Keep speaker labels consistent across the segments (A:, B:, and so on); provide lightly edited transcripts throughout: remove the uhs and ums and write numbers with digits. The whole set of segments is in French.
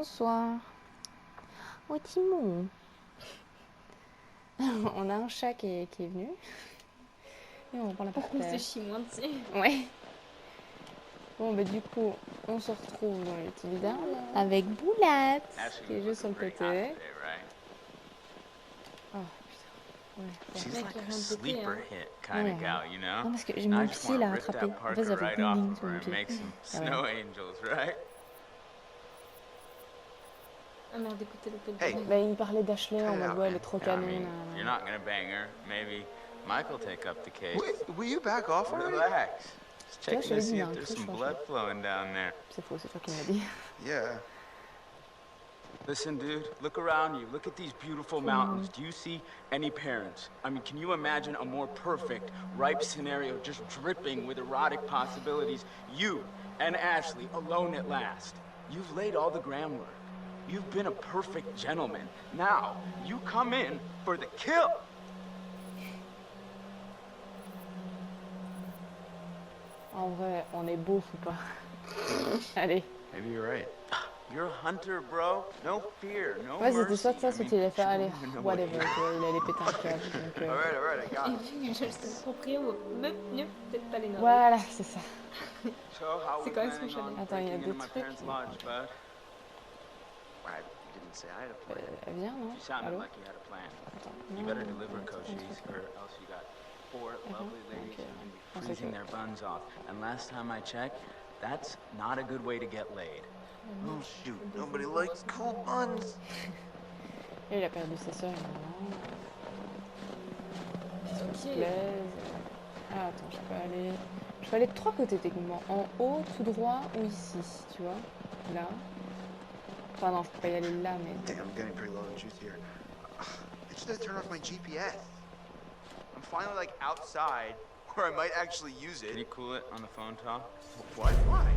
A: Bonsoir. Oh Timon. On a un chat qui est venu. Et on reprend la
B: On
A: partie.
B: se chie moins dessus.
A: Ouais. Bon bah du coup, on se retrouve dans les petits vidards avec Boulette qui est juste sur le côté. Oh putain. Ouais.
C: She's
B: Mec,
C: like
B: il
C: a
B: vient de péter,
C: sleeper
B: hein.
C: hit kind of gal, you
A: Non
C: know?
A: parce que j'ai
C: I
A: mon
C: just
A: pied
C: want
A: l'a
C: to rip
A: rattrapé.
C: that
A: En fait,
C: Parker
A: ça fait
C: right
A: bling
C: off
A: bling
C: of
A: sur
C: her
A: mon
C: and
A: pied.
C: make some
A: Ah ouais.
C: snow angels, right?
B: Ah merde, écoutez le
C: Hey.
A: Bah il parlait d'Ashley en
C: Cut it
A: mode
C: out,
A: ouais elle
C: man.
A: est trop
C: I
A: canon.
C: mean, you're not gonna bang her. Maybe Michael'll take up the case.
D: Will you back off already?
C: Relax. Just
A: Tu vois, je
C: checking
A: te l'ai
C: to
A: dit,
C: see
A: il y a
C: if
A: un
C: there's
A: crush,
C: some
A: franchement.
C: blood flowing down there.
A: C'est faux, c'est toi qui me l'as dit.
D: Yeah.
C: Listen, dude, look around you. Look at these beautiful mountains. Do you see any parents? I mean, can you imagine a more perfect, ripe scenario just dripping with erotic possibilities? You and Ashley alone at last. You've laid all the groundwork. You've been a perfect gentleman. Now, you come in for the kill.
A: En vrai, on est beauf ou pas? Allez.
D: Maybe you're right.
C: You're a hunter, bro. No fear, no
A: Ouais, c'était
C: mercy.
A: soit ça,
C: I
A: soit
C: mean,
A: il allait faire,
C: you
A: allez,
C: don't even know what
A: whatever, tu vois, il allait péter un câble. Donc,
D: Alright, I got it.
B: Et vu que je le proprio, peut-être pas l'énerver.
A: voilà, c'est ça.
C: So, how
B: C'est
C: we
B: quand même son
C: planning
B: chalet.
C: on
A: Attends, il y a
C: breaking
A: des
C: into my
A: trucs.
C: parents' lodge, bud?
D: I didn't say I had a plan.
A: Elle vient, non?
C: You sounded
A: Allô?
C: like you had a plan.
A: Attends.
C: You
A: Non,
C: better
A: non,
C: deliver,
A: non,
C: Cochise,
A: attends,
C: or else you got four lovely ladies
A: okay.
C: who can be
A: Pensais
C: freezing
A: que-
C: their buns off. And last time I checked, that's not a good way to get laid.
D: Oh shoot, nobody likes cold buns.
A: Et il a perdu ses soeurs, non? Qu'il se
B: Ok.
A: plaise. Ah, attends, je peux aller de trois côtés techniquement. En haut, tout droit ou ici, tu vois? Là. Enfin, non, je peux pas y aller là, mais.
D: Damn, I'm getting pretty low on juice here. I should have turned off my GPS. I'm finally like outside where I might actually use
C: Can you
D: it.
C: cool it on the phone, Tom?
D: What? Why?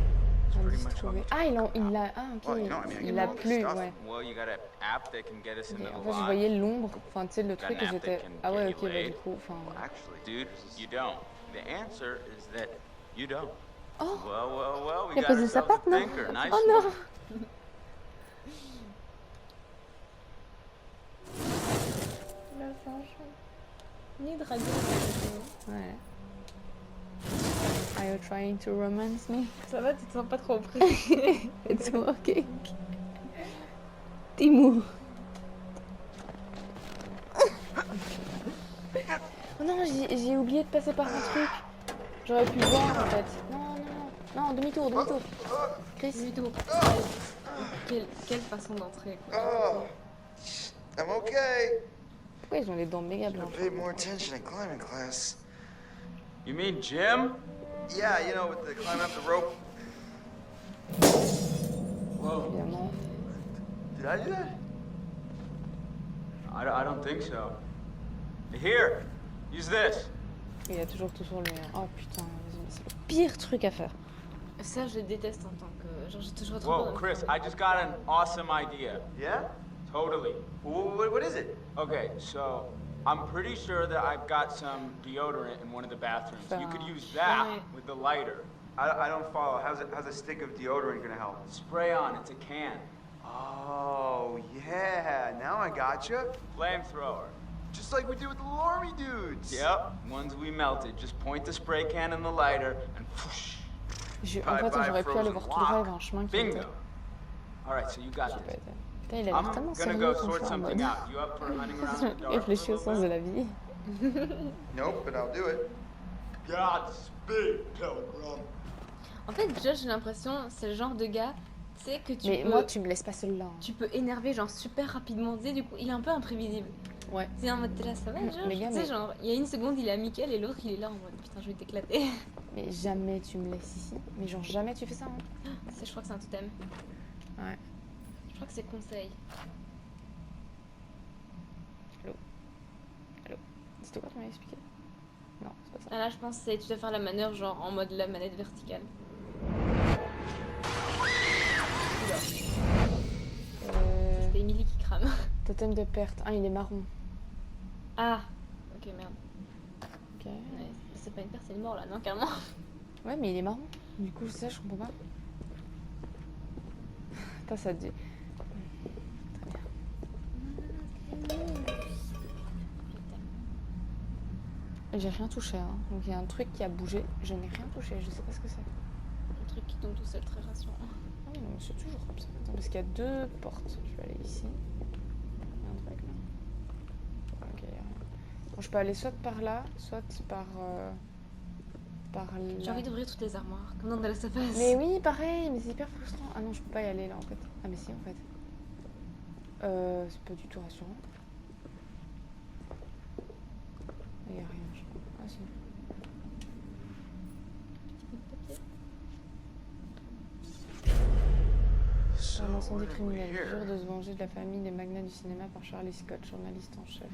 A: On
C: pretty
A: dit
C: much
A: trouver.
C: what
A: Ah, il l'a. Ah, ok.
D: Well, you know, I mean, I
A: Il
D: can
A: l'a
D: do all this
A: plus,
D: stuff.
A: ouais.
C: Well, you got an app that can get us
A: Ok,
C: into the
A: en fait, je
C: lodge.
A: voyais l'ombre. Enfin, tu sais, le truc
C: Got
A: et
C: an app
A: j'étais.
C: that can
A: Ah ouais,
C: get
A: ok,
C: you
A: bah
C: laid?
A: du coup. Enfin.
D: Well, actually,
C: Dude, you don't. The answer is that you don't.
A: Oh!
C: Well, we
A: Il a
C: got
A: posé sa
C: ourselves a
A: patte, non?
C: thinker. Nice
A: Oh
C: one.
A: non!
B: La franchement. Ni dragon.
A: Ouais. Are you trying to romance me?
B: Ça va, tu te sens pas trop pris.
A: It's working. Timou. Oh non, j'ai oublié de passer par un truc. J'aurais pu voir en fait. Non, demi-tour. Chris.
B: Ludo. Quelle façon d'entrer, quoi.
D: oh, I'm okay.
A: Pourquoi ils ont les dents méga
D: I
A: blanches?
D: paid more attention in climbing class.
C: You mean Jim?
D: Yeah, you know, with the climbing up the rope.
C: Whoa.
A: Évidemment.
D: Did I do that?
C: I don't think so. Here, use this.
A: Il y a toujours tout sur lui. Hein. Oh putain, vas-y, mais c'est le pire truc à faire.
B: Ça, je déteste en tant que. Genre, j'ai toujours trop
C: Whoa,
B: peur de me
C: Chris,
B: faire-
C: I just got an awesome idea.
D: Yeah?
C: Totally.
D: What is it?
C: Okay, so I'm pretty sure that I've got some deodorant in one of the bathrooms. You could use that
B: Right.
C: with the lighter.
D: I don't follow. How's a stick of deodorant gonna help?
C: Spray on, it's a can.
D: Oh, yeah. Now I gotcha.
C: Flamethrower.
D: Just like we did with the little army dudes.
C: Yep, ones we melted. Just point the spray can in the lighter and whoosh.
A: En fait, j'aurais pu aller voir tout droit, il y avait un chemin qui était.
C: Bingo. All right, so you got
A: J'ai pas
C: this.
A: été. Putain, il a l'air
C: I'm
A: tellement
C: gonna
A: sérieux
C: go
A: quand je
C: sort
A: suis en
C: something
A: mode.
C: out. You up for hunting around in the dark?
A: Réfléchis au
C: for a
A: sens
C: little
A: de la vie.
D: Nope, but I'll do it.
C: Godspeed, Pilgrim.
B: En fait, Josh, j'ai l'impression, c'est le genre de gars, tu sais, que tu
A: Mais
B: peux.
A: moi, tu me laisses pas seule là. Hein.
B: Tu peux énerver, genre, super rapidement. Tu sais, du coup, il est un peu imprévisible.
A: Ouais.
B: C'est en mode, t'es là, ça va, Josh?
A: Mais gars,
B: Tu sais,
A: mais-
B: genre, il y a une seconde, il est amical et l'autre, il est là en mode, putain, je vais t'éclater.
A: Mais jamais tu me laisses ici. Mais genre, jamais tu fais ça. Hein.
B: Je crois que c'est un totem.
A: Ouais.
B: Je crois que c'est conseil.
A: C'était quoi, tu m'as expliqué? Non, c'est pas ça.
B: Ah là, je pense que tu dois faire la manœuvre, genre, en mode la manette verticale. C'était Emily qui crame.
A: Totem de perte. Ah, il est marron.
B: Ah, ok, merde.
A: Ok.
B: Ouais, c'est pas une perte, c'est une mort là, non, carrément.
A: Ouais, mais il est marron. Du coup, ça, je comprends pas. Attends, ça dit. J'ai rien touché, hein. Donc il y a un truc qui a bougé. Je n'ai rien touché, je sais pas ce que c'est.
B: Un truc qui tombe tout seul, très rassurant.
A: Ah oui, non, mais c'est toujours comme ça. Attends, parce qu'il y a deux portes. Je vais aller ici. Il y a un truc là. Ok, il y a rien. Bon, je peux aller soit par là, soit par là.
B: J'ai envie d'ouvrir toutes les armoires, comme dans The Last of Us.
A: Mais oui, pareil, mais c'est hyper frustrant. Ah non, je peux pas y aller là en fait. Ah mais si en fait. C'est pas du tout rassurant. Il y a rien. Ah si.
C: So,
A: Un incendie
C: what are we
A: criminel.
C: here?
A: Jure de se venger de la famille des magnats du cinéma par Charlie Scott, journaliste en chef.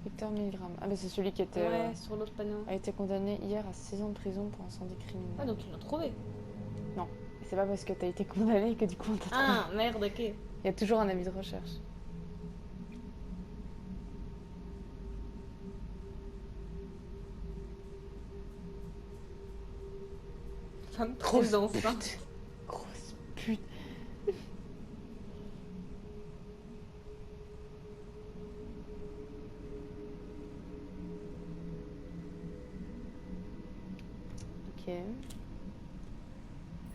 A: Victor Milgram. Ah mais c'est celui qui était,
B: Ouais, sur l'autre panneau.
A: a été condamné hier à 6 ans de prison pour incendie criminel.
B: Ah, donc ils l'ont trouvé.
A: Et c'est pas parce que t'as été condamné que du coup on t'a trouvé.
B: Ah, merde, ok.
A: Il y a toujours un avis de recherche.
B: Femme
A: Grosse
B: très enceinte.
A: pute. Grosse pute. Ok.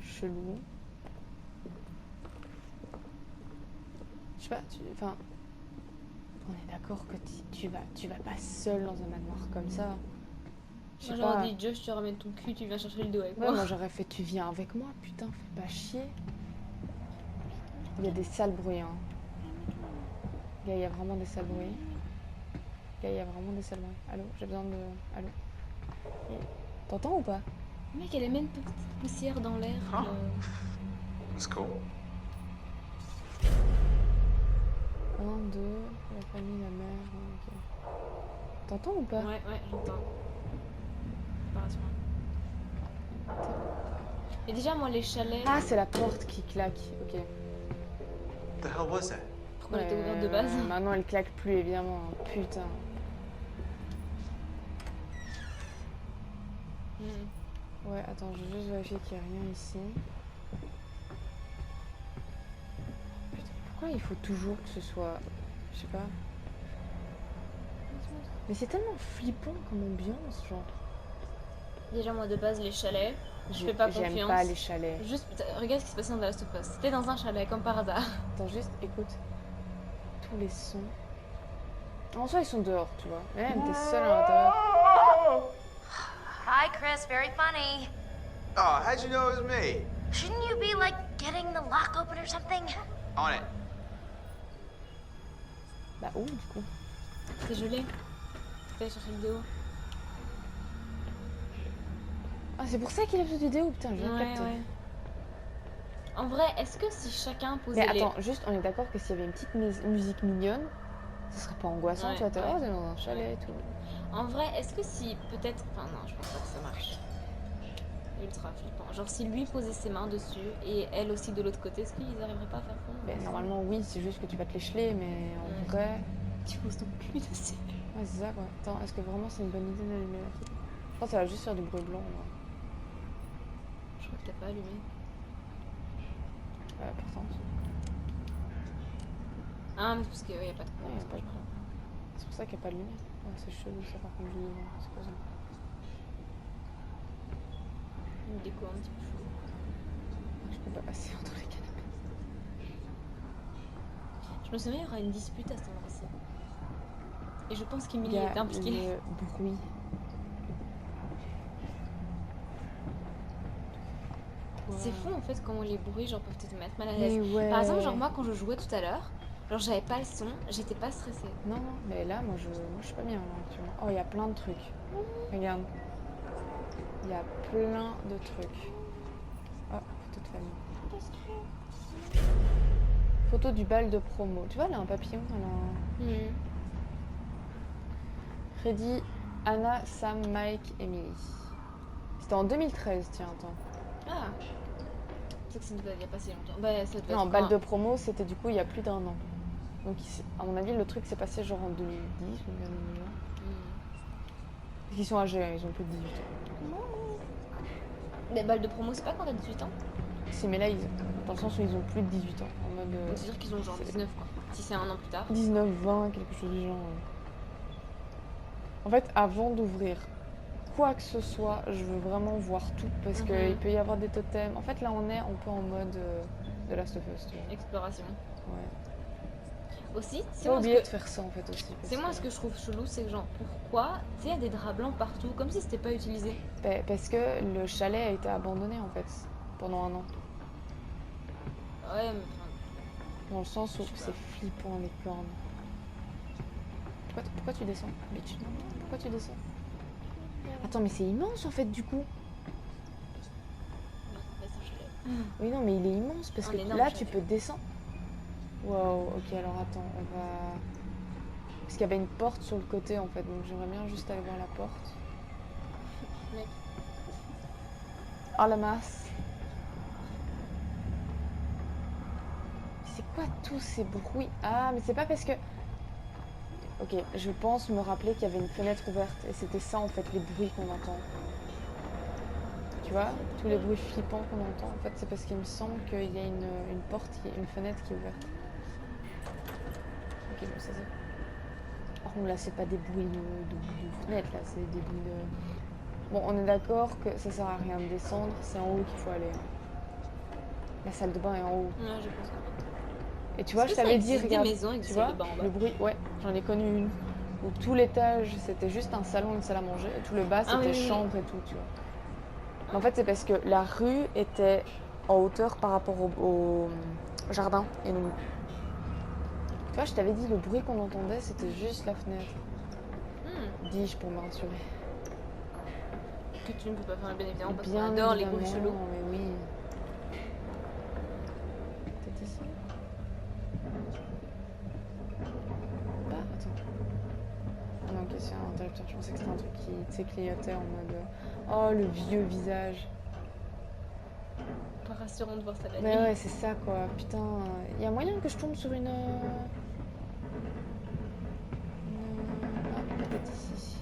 A: Chelou. Je sais pas, enfin... On est d'accord que tu vas pas seul dans un manoir comme ça. Je sais
B: Moi j'aurais
A: pas.
B: dit Josh, tu ramènes ton cul, tu viens chercher le dos avec
A: Ouais,
B: moi.
A: moi j'aurais fait tu viens avec moi, putain, fais pas chier. Il y a des sales bruits, hein. Gars, il y a vraiment des sales bruits. Gars, il y a vraiment des sales bruits. Allô, j'ai besoin de... Allô. T'entends ou pas?
B: Mec, elle émet une petite poussière dans l'air.
C: Huh. That's cool.
A: 1, 2, la famille, la mère, ok. T'entends ou pas?
B: Ouais, j'entends. Pas rassurant. Et déjà, moi, les chalets.
A: Ah, c'est la porte qui claque, ok.
D: The hell was that?
B: Pourquoi elle était ouverte de base?
A: Maintenant elle claque plus évidemment, putain. Ouais, attends, je vais juste vérifier qu'il n'y a rien ici. Putain, pourquoi il faut toujours que ce soit... Je sais pas. Mais c'est tellement flippant comme ambiance, genre.
B: Déjà, moi, de base, les chalets. Je fais pas
A: J'aime
B: confiance.
A: pas les chalets.
B: Juste, regarde ce qui se passait dans The Last of Us. C'était dans un chalet, comme par hasard.
A: Attends, juste écoute. Tous les sons. En soi, ils sont dehors, tu vois. Mais même, t'es seul à l'intérieur.
E: Hi, Chris. Very funny.
D: Oh, how'd you know it was me?
E: Shouldn't you be, like, getting the lock open or something?
D: On it.
A: Bah, où, du coup?
B: C'est gelé. Fais chercher le vidéo.
A: Ah, c'est pour ça qu'il a fait cette vidéo, putain, je viens de capter.
B: En vrai, est-ce que si chacun posait
A: Mais
B: les...
A: attends, juste, on est d'accord que s'il y avait une petite musique mignonne, ce serait pas angoissant,
B: Ouais,
A: tu vois, t'es
B: ouais.
A: oh, t'es dans un chalet et tout.
B: En vrai, est-ce que si peut-être... Enfin non, je pense pas que ça marche. Ultra flippant. Genre si lui posait ses mains dessus et elle aussi de l'autre côté, est-ce qu'ils arriveraient pas à faire ça?
A: Ben, normalement, oui, c'est juste que tu vas te l'écheler, mais en
B: Ouais.
A: vrai...
B: Tu poses ton cul dessus.
A: Ouais, c'est ça, quoi. Attends, est-ce que vraiment c'est une bonne idée d'allumer la télé? Je pense que ça va juste faire du bruit blanc, moi.
B: Je crois que t'as pas allumé.
A: Pourtant.
B: Ah, mais c'est parce qu'il y a pas de
A: Ouais,
B: courant.
A: y a pas de problème. C'est pour ça qu'il n'y a pas de lumière. Ouais, c'est chelou, ça, par contre, du devant. C'est quoi ça?
B: Une déco un petit peu chou.
A: Je peux pas passer entre les canapés.
B: Je me souviens, il y aura une dispute à cet endroit-ci. Et je pense
A: Il
B: qu'Emily
A: y a
B: est impliquée.
A: le bruit.
B: C'est fou en fait comment les bruits genre peuvent te mettre mal à
A: Mais
B: l'aise.
A: ouais.
B: Par exemple, genre moi quand je jouais tout à l'heure, genre j'avais pas le son, j'étais pas stressée.
A: Non, non, mais là, moi, je suis pas bien, là, actuellement. Oh, il y a plein de trucs. Regarde. Il y a plein de trucs. Oh, photo de famille. Photo du bal de promo. Tu vois, elle a un papillon, elle a un... Freddy, Anna, Sam, Mike, Emily. C'était en 2013, tiens, attends.
B: Ah, c'est que ça ne il y a pas si longtemps. Bah, ça devait
A: Non,
B: être
A: bal
B: quand,
A: de promo, c'était du coup il y a plus d'1 an. Donc, à mon avis, le truc s'est passé genre en 2010 ou bien 2020. Parce qu'ils sont âgés, hein, ils ont plus de 18 ans.
B: Les balles de promo, c'est pas quand t'as 18 ans?
A: Si, mais là, dans le sens où ils ont plus de 18 ans. En mode.
B: Donc c'est-à-dire qu'ils ont genre
A: c'est-
B: 19 quoi. Si c'est un an plus tard.
A: 19, 20, quelque chose du genre. En fait, avant d'ouvrir quoi que ce soit, je veux vraiment voir tout parce qu'il peut y avoir des totems. En fait, là, on est un peu en mode de Last of Us, tu vois.
B: Exploration.
A: Ouais.
B: Aussi, c'est
A: Faut
B: moi
A: oublier
B: ce
A: de faire ça en fait aussi.
B: c'est moi ce que je trouve chelou, c'est que genre pourquoi, tu sais, il y a des draps blancs partout, comme si c'était pas utilisé.
A: Parce que le chalet a été abandonné en fait pendant un an.
B: Ouais, mais enfin,
A: Dans le sens où c'est flippant les cornes. Pourquoi tu descends, bitch? Pourquoi tu descends? Attends, mais c'est immense en fait du coup.
B: on va s'enchaîner.
A: Oui, non, mais il est immense parce
B: Un
A: que
B: énorme
A: là
B: chalet.
A: tu peux descendre. Wow, ok, alors attends, on va. Parce qu'il y avait une porte sur le côté en fait, donc j'aimerais bien juste aller voir la porte.
B: Mec.
A: Oh la masse! C'est quoi tous ces bruits? Ah, mais c'est pas parce que. Ok, je pense me rappeler qu'il y avait une fenêtre ouverte et c'était ça en fait les bruits qu'on entend. Tu vois, tous les bruits flippants qu'on entend, en fait c'est parce qu'il me semble qu'il y a une porte, une fenêtre qui est ouverte. Ok, bon ça c'est. Par contre là c'est pas des bruits de fenêtre là, c'est des bruits de. Bon, on est d'accord que ça sert à rien de descendre, c'est en haut qu'il faut aller. La salle de bain est en haut.
B: Ouais, je pense que
A: Et tu vois,
B: Est-ce
A: je
B: que ça
A: t'avais dit,
B: existe des
A: regarde,
B: maisons avec
A: tu
B: des
A: vois,
B: salles de bain en bas
A: le bruit, ouais, j'en ai connu une. Où tout l'étage, c'était juste un salon, une salle à manger, et tout le bas, c'était
B: oui, oui, oui.
A: chambre et tout, tu vois. Mais en fait, c'est parce que la rue était en hauteur par rapport au jardin, et donc... Tu vois, je t'avais dit, le bruit qu'on entendait, c'était juste la fenêtre. Dis-je pour me rassurer.
B: que tu ne peux pas faire bien évidemment parce qu'on
A: Bien
B: adore les
A: évidemment,
B: bruits chelous.
A: mais oui. Peut-être ici. Ah, attends. Ah non, ok, c'est un interrupteur. Je pensais que c'était un truc qui, tu sais, clignotait en mode... Oh, le vieux visage.
B: Pas rassurant de voir ça la
A: Mais
B: nuit.
A: ouais, c'est ça, quoi. Putain, il y a moyen que je tombe sur une... Ah, peut-être ici.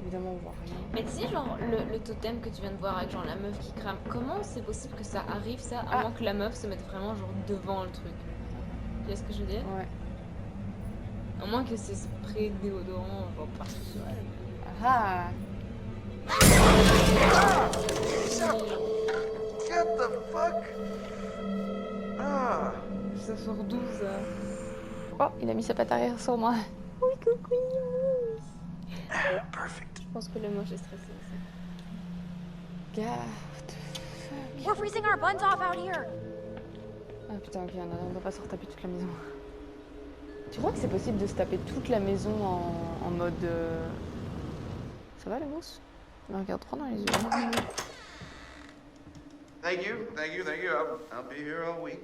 A: Évidemment, on voit rien.
B: Mais tu sais, genre, le totem que tu viens de voir avec genre la meuf qui crame, comment c'est possible que ça arrive ça, à moins que la meuf se mette vraiment genre devant le truc? Tu vois ce que je veux dire?
A: Ouais.
B: À moins que c'est spray déodorant genre partout sur elle.
A: Ah
D: Get the fuck? Ah.
B: Ça sort d'où ça?
A: Oh, il a mis sa patte arrière sur moi. Oui, coucou.
D: Perfect.
B: Je pense que le moche est stressé aussi.
A: Gars, what the fuck?
E: We're freezing our buns off out here.
A: Ah putain, ok, on doit pas se retaper toute la maison. Tu crois que c'est possible de se taper toute la maison en mode... Ça va, la mousse? Tu me regardes trop dans les yeux.
D: Thank you, thank you, thank you. I'll be here all week.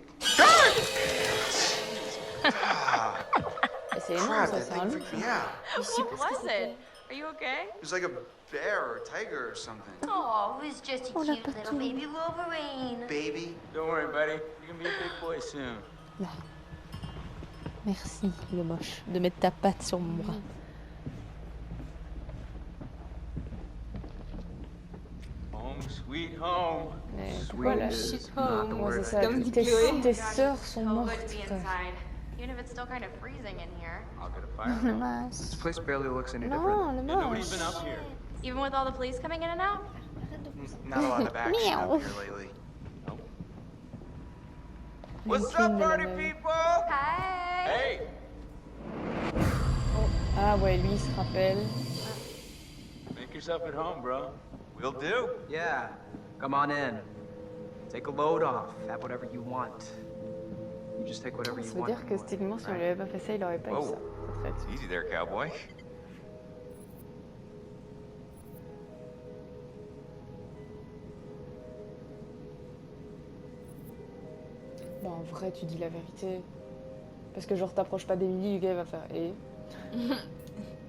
A: Et c'est énorme,
D: Crap,
A: ça,
D: that
A: c'est un
D: thing
A: loup.
D: freaked me out.
E: What was it? Are you okay?
D: It was like a bear or a tiger or something.
E: Oh, it was just a cute little baby Wolverine.
D: Baby.
C: Don't worry, buddy. You're gonna be a big boy soon.
A: Merci, le moche, de mettre ta patte sur mon bras.
C: Home, sweet home.
A: Mais
D: Sweet
A: pourquoi là?
D: is
B: Shit
D: not
B: home.
D: the
A: Moi, c'est
D: word
A: ça.
B: Comme dit
A: Tes,
B: Chloé.
A: tes sœurs sont
E: So
A: mortes,
E: good to be
A: frère.
E: inside, even if it's still kind of freezing in here.
C: I'll get a fire.
A: Le masque.
D: This place barely looks any different.
A: Non, le
C: Yeah, nobody's
A: moche.
C: been up here.
E: Even with all the police coming in and out?
D: Not a lot of action
A: Meow.
D: out here lately.
C: What's
A: clean
C: up,
A: the
C: party
A: level.
C: people?
E: Hi.
C: Hey!
A: Ah ouais, lui, il se rappelle.
C: Make yourself at home, bro.
F: Will do. Yeah. Come on in. Take a load off. Have whatever you want. You just take whatever you
A: Ça veut
F: want.
A: dire que
F: anyway,
A: techniquement, si on lui
F: right?
A: avait pas fait ça, il aurait pas eu
F: Oh.
A: ça. Cette réaction.
G: Easy there, cowboy.
A: Bah, en vrai, tu dis la vérité. Parce que genre, t'approches pas d'Emily, le gars, il va faire et.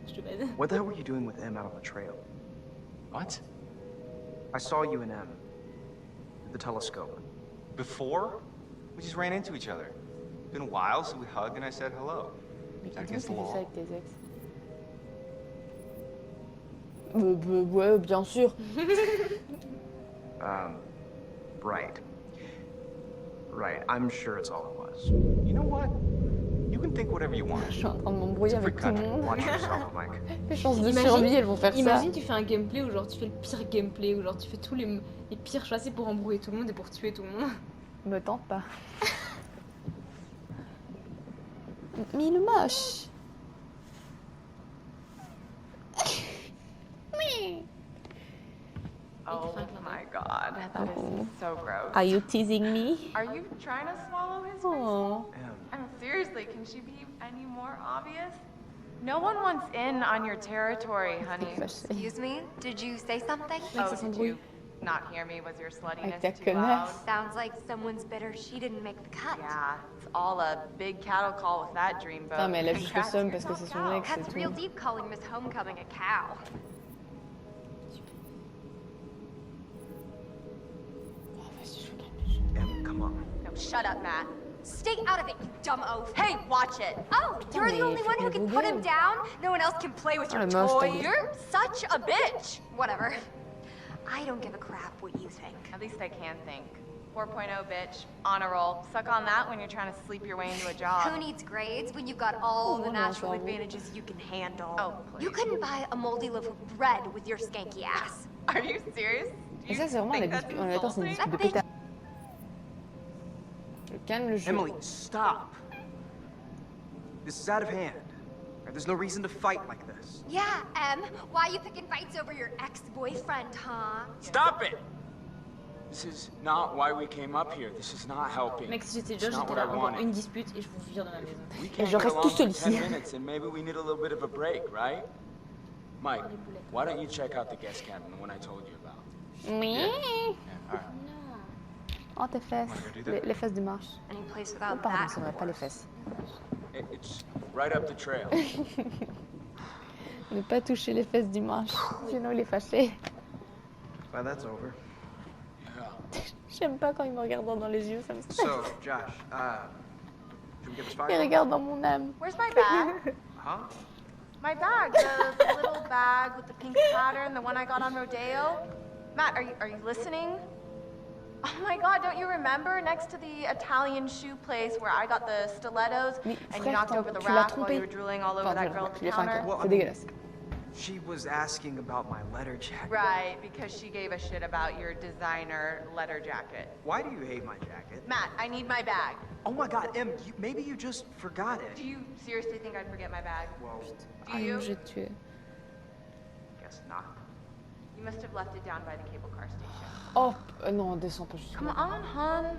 B: Je te baise.
F: What the hell were you doing with Em out on the trail?
G: What?
F: I saw you and Em. With the telescope.
G: Before? We just ran into each other. It's been a while, so we hugged and I said hello.
A: Mais
G: That
A: comment
G: against
A: tu
G: the
A: fais ça
G: law.
A: avec tes ex? Ouais, bien sûr.
F: Right. Right. I'm sure it's all it was.
G: You know what? You can think whatever you want.
A: Je suis en train de m'embrouiller
G: It's a
A: avec
G: free
A: tout le
G: country.
A: monde.
G: Watch yourself, Mike.
A: Les chances de
B: Imagine-
A: survie, elles vont faire ça.
B: Imagine, tu fais un gameplay où genre tu fais le pire gameplay, où genre tu fais tous les pires chassés pour embrouiller tout le monde et pour tuer tout le monde.
A: Me tente pas. Mais il est moche.
H: Oh my god, that is so gross.
A: Are you teasing me?
H: Are you trying to swallow his face?
A: Oh.
H: I mean, seriously, can she be any more obvious? No one wants in on your territory, honey.
E: Excuse me? Did you say something?
H: Oh, did you not hear me? Was your sluttiness
A: Avec ta
H: too loud?
A: connasse.
E: Sounds like someone's bitter she didn't make the cut.
H: Yeah, it's all a big cattle call with that dreamboat.
A: Non mais elle a juste le
H: Congrats
A: seum
H: to
A: parce que c'est son
H: yourself.
A: ex, c'est
E: That's real
A: tout.
E: deep calling Miss Homecoming a cow.
F: Em, come on.
H: No, shut up, Matt.
E: Stay out of it, you dumb oaf.
H: Hey, watch it.
E: Oh, you're the
A: mais
E: only one who can put him
A: vulgaire.
E: down? No one else can play with
A: Oh,
E: your
A: elle est moche, ta
E: toys?
A: gueule.
E: You're such a bitch. Whatever. I don't give a crap what you think.
H: At least I can think. 4.0 bitch, honor roll. Suck on that when you're trying to sleep your way into a job.
E: Who needs grades when you've got all
A: Oh,
E: the
A: no,
E: natural
A: sorry.
E: advantages you can handle?
H: Oh,
E: You
H: please.
E: couldn't buy a moldy loaf of bread with your skanky ass.
H: Are you serious? Do
A: Et
H: you
A: ça c'est vraiment la
H: think that's
A: dispute. On attend, c'est une
H: insulting?
A: dispute de pétard. Je calme le jeu.
F: Emily, stop. This is out of hand. There's no reason to fight like this.
E: Yeah, Em. Why you picking fights over your ex-boyfriend, huh?
C: Stop it! This is not why we came up here. This is not helping.
B: Mec, si j'étais
C: It's
B: Josh,
C: not
B: j'étais
C: what
B: là
C: I
B: encore
C: wanted.
B: une dispute et je vous vire de ma maison.
C: We can't
A: je
C: get
A: reste
C: along
A: tout
C: for
A: seul
C: 10
A: ici.
C: minutes and maybe we need a little bit of a break, right? Mike, why don't you check out the guest cabin, the one I told you about?
A: Oui.
C: Yeah, all right.
A: Oh tes fesses.
C: Wanna go do that?
A: Les fesses du marche.
E: Any place
A: Oh
E: without
A: pardon,
E: that.
A: c'est vrai, pas les fesses.
C: It's right up the trail.
A: Ne pas toucher les fesses du marche. Sinon il est fâché.
F: Well, that's over.
C: Yeah.
A: J'aime pas quand il me regarde dans les yeux, ça me stresse.
F: So, Josh, should we get this
A: Il
F: fire?
A: regarde dans mon âme.
H: Where's my bag?
F: Huh?
H: My bag, the little bag with the pink pattern, the one I got on Rodeo. Matt, are you listening? Oh my god, don't you remember next to the Italian shoe place where I got the stilettos
A: Mais
H: and you
A: frère,
H: knocked over the
A: tu l'as
H: rack while
A: trompé.
H: you were drooling all over
A: Enfin,
H: that girl at
A: je
H: the
A: l'ai fait un
H: counter?
A: cœur.
F: Well,
A: C'est
F: I mean-
A: dégueulasse.
F: She was asking about my letter jacket.
H: Right, because she gave a shit about your designer letter jacket.
F: Why do you hate my jacket?
H: Matt, I need my bag.
F: Oh my god, Em, maybe you just forgot it.
H: Do you seriously think I'd forget my bag?
F: Well,
H: Do you?
A: J'ai tué.
F: guess not.
H: You must have left it down by the cable car station.
A: Oh non, descends pas juste.
H: Come on, hon.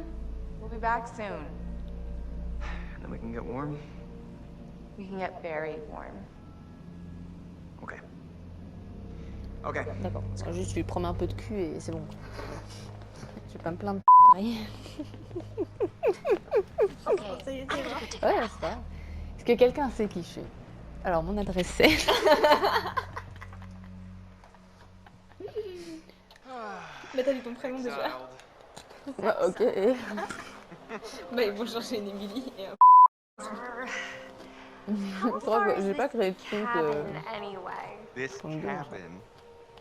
H: We'll be back soon.
F: And then we can get warm?
H: We can get very warm.
F: Okay. Okay.
A: D'accord. Juste je lui promets un peu de cul et c'est bon. Je vais pas me plaindre. Ouais,
E: Okay,
A: c'est ça. Est-ce que quelqu'un sait qui je suis? Alors mon adresse c'est.
B: Mais t'as dit ton prénom déjà.
A: Ouais, ok.
B: Bah ils vont chercher une Emily et
E: how
A: Je crois
E: far
A: que
E: is
A: j'ai pas
E: this
A: créé de truc.
E: cabin anyway?
G: This
A: From doing so.
G: cabin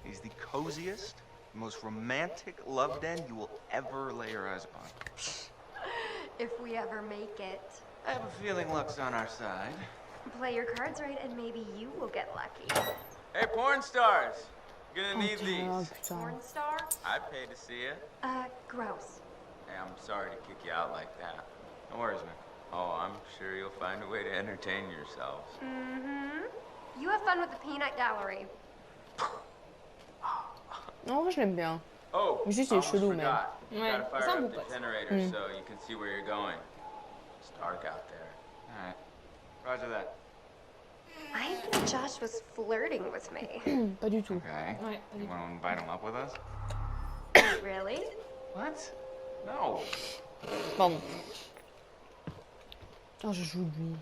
G: is the coziest, most romantic love den you will ever lay your eyes upon.
E: If we ever make it.
G: I have a feeling luck's on our side.
E: Play your cards right and maybe you will get lucky.
C: Hey, porn stars! Gonna
A: Oh,
C: need
A: putain, oh,
C: these.
A: putain.
E: Porn star?
C: I'd pay to see it.
E: Gross.
C: Hey, I'm sorry to kick you out like that.
G: No worries, man.
C: Oh, I'm sure you'll find a way to entertain yourselves.
E: Mm-hmm. You have fun with the peanut gallery.
A: Non, moi je l'aime bien.
C: Oh,
A: Mais juste, il est
C: almost
A: chelou, même.
C: forgot. You
B: Ouais,
C: gotta
B: c'est
C: fire
B: un bon
C: up the
B: pote.
C: generator
A: Mm.
C: so you can see where you're going. It's dark out there.
G: All right. Roger that.
E: I think Josh was flirting with me.
A: Pas du tout.
G: Okay.
B: Ouais, pas du
G: You
B: tout.
G: want to invite him up with us?
E: Really?
G: What? No.
A: Pardon. Oh, je joue de lui.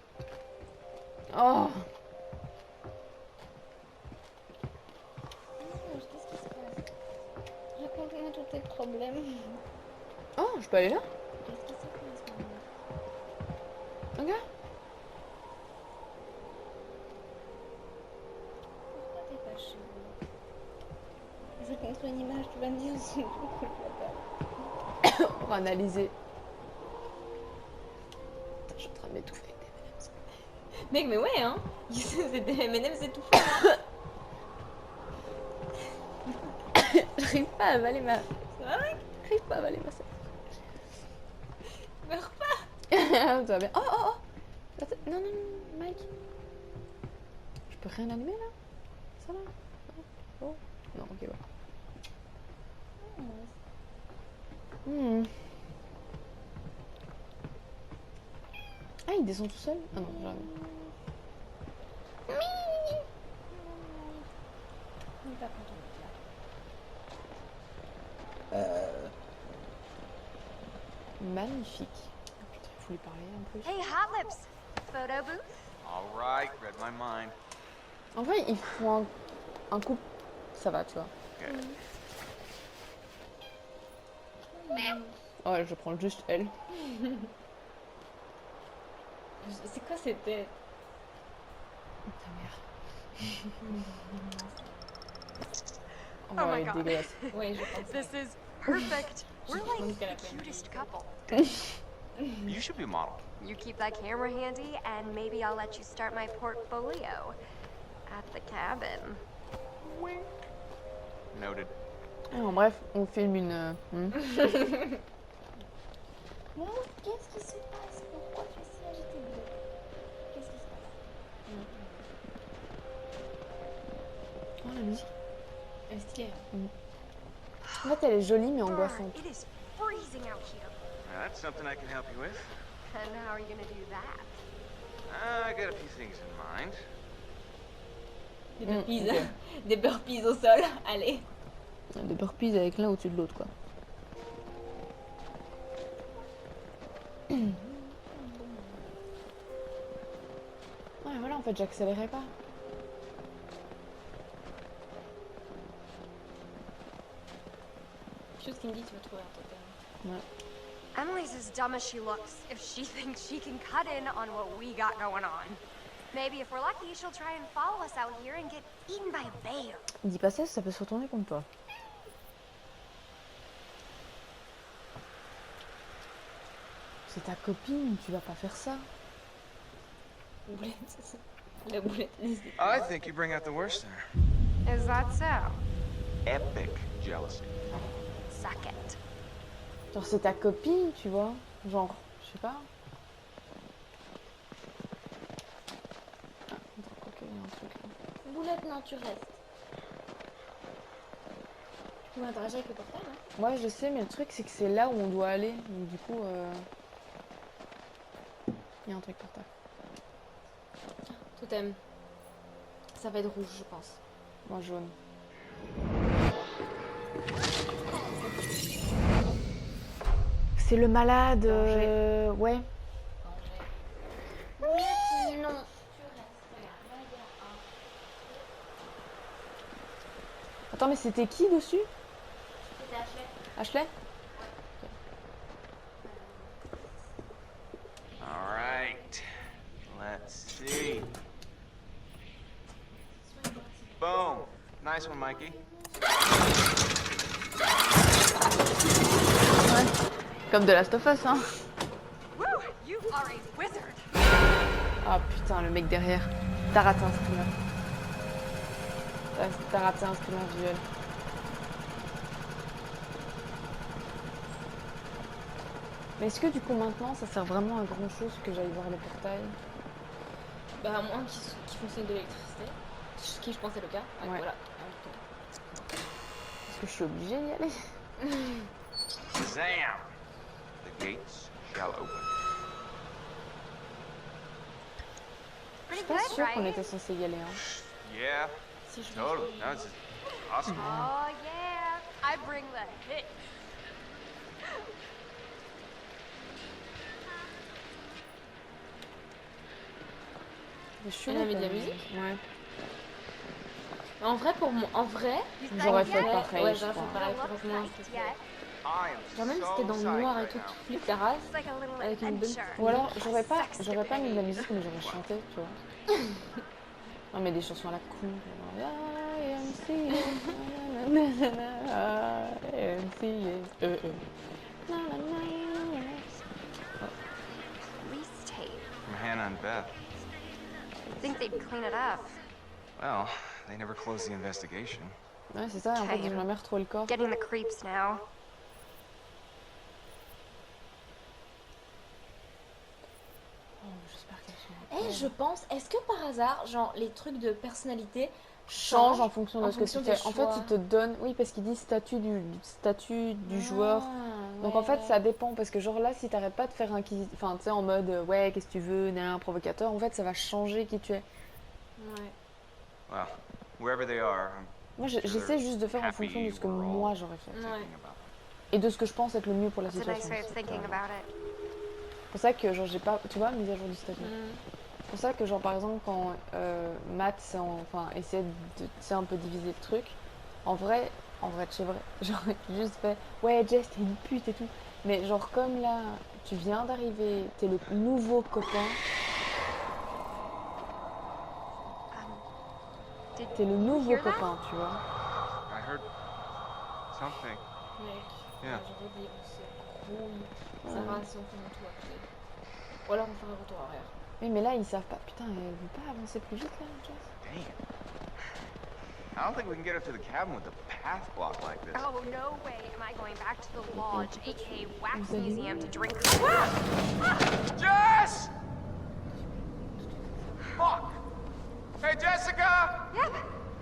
A: Oh.
B: Qu'est-ce qui se passe? Raconte-moi tous tes problèmes.
A: Oh, je peux aller là?
B: Qu'est-ce qui se passe maintenant?
A: Ok.
B: Pourquoi t'es pas chez vous? Je vais te montrer une image, tu vas me dire si
A: On va analyser. Putain, je suis en train de m'étouffer avec des M&M's.
B: Mec, mais ouais, hein. C'était M&M, c'est tout.
A: J'arrive pas à avaler ma...
B: Ça va, mec?
A: J'arrive pas à avaler ma salade.
B: Meurs pas.
A: Ça va bien. Oh, oh, oh. Attends, non, non, non, Mike. Je peux rien allumer, là? Ça va? Oh. Non, ok, ouais. Ah, il descend tout seul? Ah non, jamais.
B: Il est pas content d'être là.
A: Magnifique. Oh, putain, il faut lui parler un peu.
E: Hey, Hot Lips. Photo booth?
G: All right, read my mind.
A: En vrai, il faut un couple. Ça va, tu vois.
G: Okay.
A: Oh, je prends juste elle.
B: C'est quoi cette tête?
A: Ta mère.
E: Oh my
A: elle est
E: God.
A: dégueulasse.
B: Ouais, je pense.
E: This is perfect. We're
B: pense
E: like
B: qu'elle a
E: the
B: fait.
E: cutest couple.
G: You should be a model.
E: You keep that camera handy, and maybe I'll let you start my portfolio at the cabin.
G: Noted.
A: En bref, on filme une.
B: Non, qu'est-ce qui se passe? Pourquoi tu es si agité? Qu'est-ce qui se passe?
A: Oh, la musique.
B: Elle est stylée.
A: En fait, elle est jolie mais angoissante.
E: It is freezing out here.
G: That's something I can help you with.
E: And how are you gonna do that?
G: I got a few things in mind.
B: Des burpees.
A: ok.
B: Des burpees au sol. Allez.
A: Des burpees avec l'un au-dessus de l'autre, quoi. Ouais, voilà, en fait, j'accélérais pas.
B: Chose qui me dit tu vas trouver un totem.
A: Ouais.
E: Emily's as dumb as she looks if she thinks she can cut in on what we got going on. Maybe if we're lucky, she'll try and follow us out here and get eaten by a bear.
A: Dis pas ça peut se retourner contre toi. C'est ta copine, tu vas pas faire ça.
B: Boulette, c'est ça. La boulette.
G: I think you bring out the worst in her.
E: Is that so?
G: Epic jealousy.
E: Suck it.
A: Genre, c'est ta copine, tu vois. Genre, je sais pas. Ah, attends, ok, il y a un truc là.
B: Boulette, non, tu restes. Tu peux interagir avec le portail, hein?
A: Ouais, je sais, mais le truc, c'est que c'est là où on doit aller. Donc, du coup, il y a un truc par terre.
B: Totem. Ça va être rouge, je pense.
A: Moi, jaune. C'est le malade. Ouais.
B: Boulette, non.
A: Attends, mais c'était qui dessus?
B: C'était Ashley.
A: Ashley?
G: All right. Let's see. Boom. Nice one, Mikey.
A: Ouais. Comme de Last of Us, hein.
E: Woo! You are a wizard.
A: Ah putain, le mec derrière. T'as raté un streamer. T'as raté un streamer visuel. Mais est-ce que du coup maintenant ça sert vraiment à grand chose que j'aille voir le portail?
B: Bah, à moins qu'il fonctionne de l'électricité. Ce qui, je pense, est le cas. Ah,
A: Ouais.
B: voilà.
A: Est-ce que je suis obligée d'y aller?
G: Zam! The gates shall open.
A: Je suis
E: Pretty
A: pas
E: good,
A: sûre qu'on
E: right?
A: était censé y aller. Hein.
G: Yeah,
B: Si je
G: totally. No, it's awesome.
E: Oh yeah, I bring the hit.
A: Je suis
B: Elle a mis de la
A: quand même.
B: musique?
A: Ouais.
B: En vrai, pour moi, en vrai,
A: J'aurais fait
E: Yeah.
A: pareil,
B: ouais,
A: je
B: j'aurais
A: crois.
B: fait pareil.
E: Don't look
B: Franchement,
E: right
B: je trouve
E: yet.
G: I am
B: genre même si
G: so
B: c'était dans le
G: psyched
B: noir et
G: right
B: tout,
G: now.
B: tu flippes ta race.
E: It's like a little
B: Avec une bonne-
E: adventure.
A: Ou alors j'aurais pas
E: Sex
A: mis de la
E: debate.
A: musique mais j'aurais chanté, tu vois. Non mais des chansons à la con.
E: Police tape.
G: From Hannah and Beth.
E: think they'd clean it up.
G: Well, they never closed the investigation.
A: Ouais, c'est ça, en fait,
E: Okay.
A: j'ai jamais retrouvé le corps.
E: Getting the creeps now.
A: Oh, j'espère qu'elle
B: Eh, je pense, est-ce que par hasard, genre, les trucs de personnalité
A: change en fonction de
B: en
A: ce que tu
B: fonction
A: fais.
B: des
A: En fait,
B: choix.
A: il te donne, oui, parce qu'il dit statut du joueur. Donc en fait, ça dépend parce que genre là, si t'arrêtes pas de faire un enfin tu sais en mode ouais, qu'est-ce que tu veux, un provocateur, en fait, ça va changer qui tu es.
B: Ouais.
G: Well, wherever they are, I'm
A: Moi,
G: sure
A: j'essaie
G: they're
A: juste de faire en
G: happy
A: fonction de ce que
G: we're all
A: moi j'aurais fait
B: Ouais.
G: thinking about them.
A: et de ce que je pense être le mieux pour la
E: That's a nice
A: situation.
E: way of
A: aussi,
E: thinking
A: tu vois.
E: about it.
A: C'est pour ça que genre j'ai pas, tu vois, mise à jour du statut.
B: Mm.
A: C'est pour ça que genre par exemple quand Matt enfin essaie de tu sais, un peu diviser le truc, en vrai de chez vrai, j'aurais juste fait ouais Jess t'es une pute et tout. Mais genre comme là tu viens d'arriver, t'es le nouveau copain,
E: Did
A: t'es le
E: you
A: nouveau
E: hear that?
A: copain, tu vois.
G: I heard something.
B: Mec,
G: Yeah.
B: j'aurais dit, on se grouille. Ça va si on fait mon tour après. Ou alors on ferait un retour arrière.
A: Oui mais là ils savent pas, putain elle veut pas avancer plus vite là, Jess.
G: Damn. I don't think we can get up to the cabin with the path blocked like this.
E: Oh, no way am I going back to the lodge, aka Wax
A: Vous allez
E: Museum, to drink.
G: Jess! Fuck! Hey, Jessica!
E: Yep.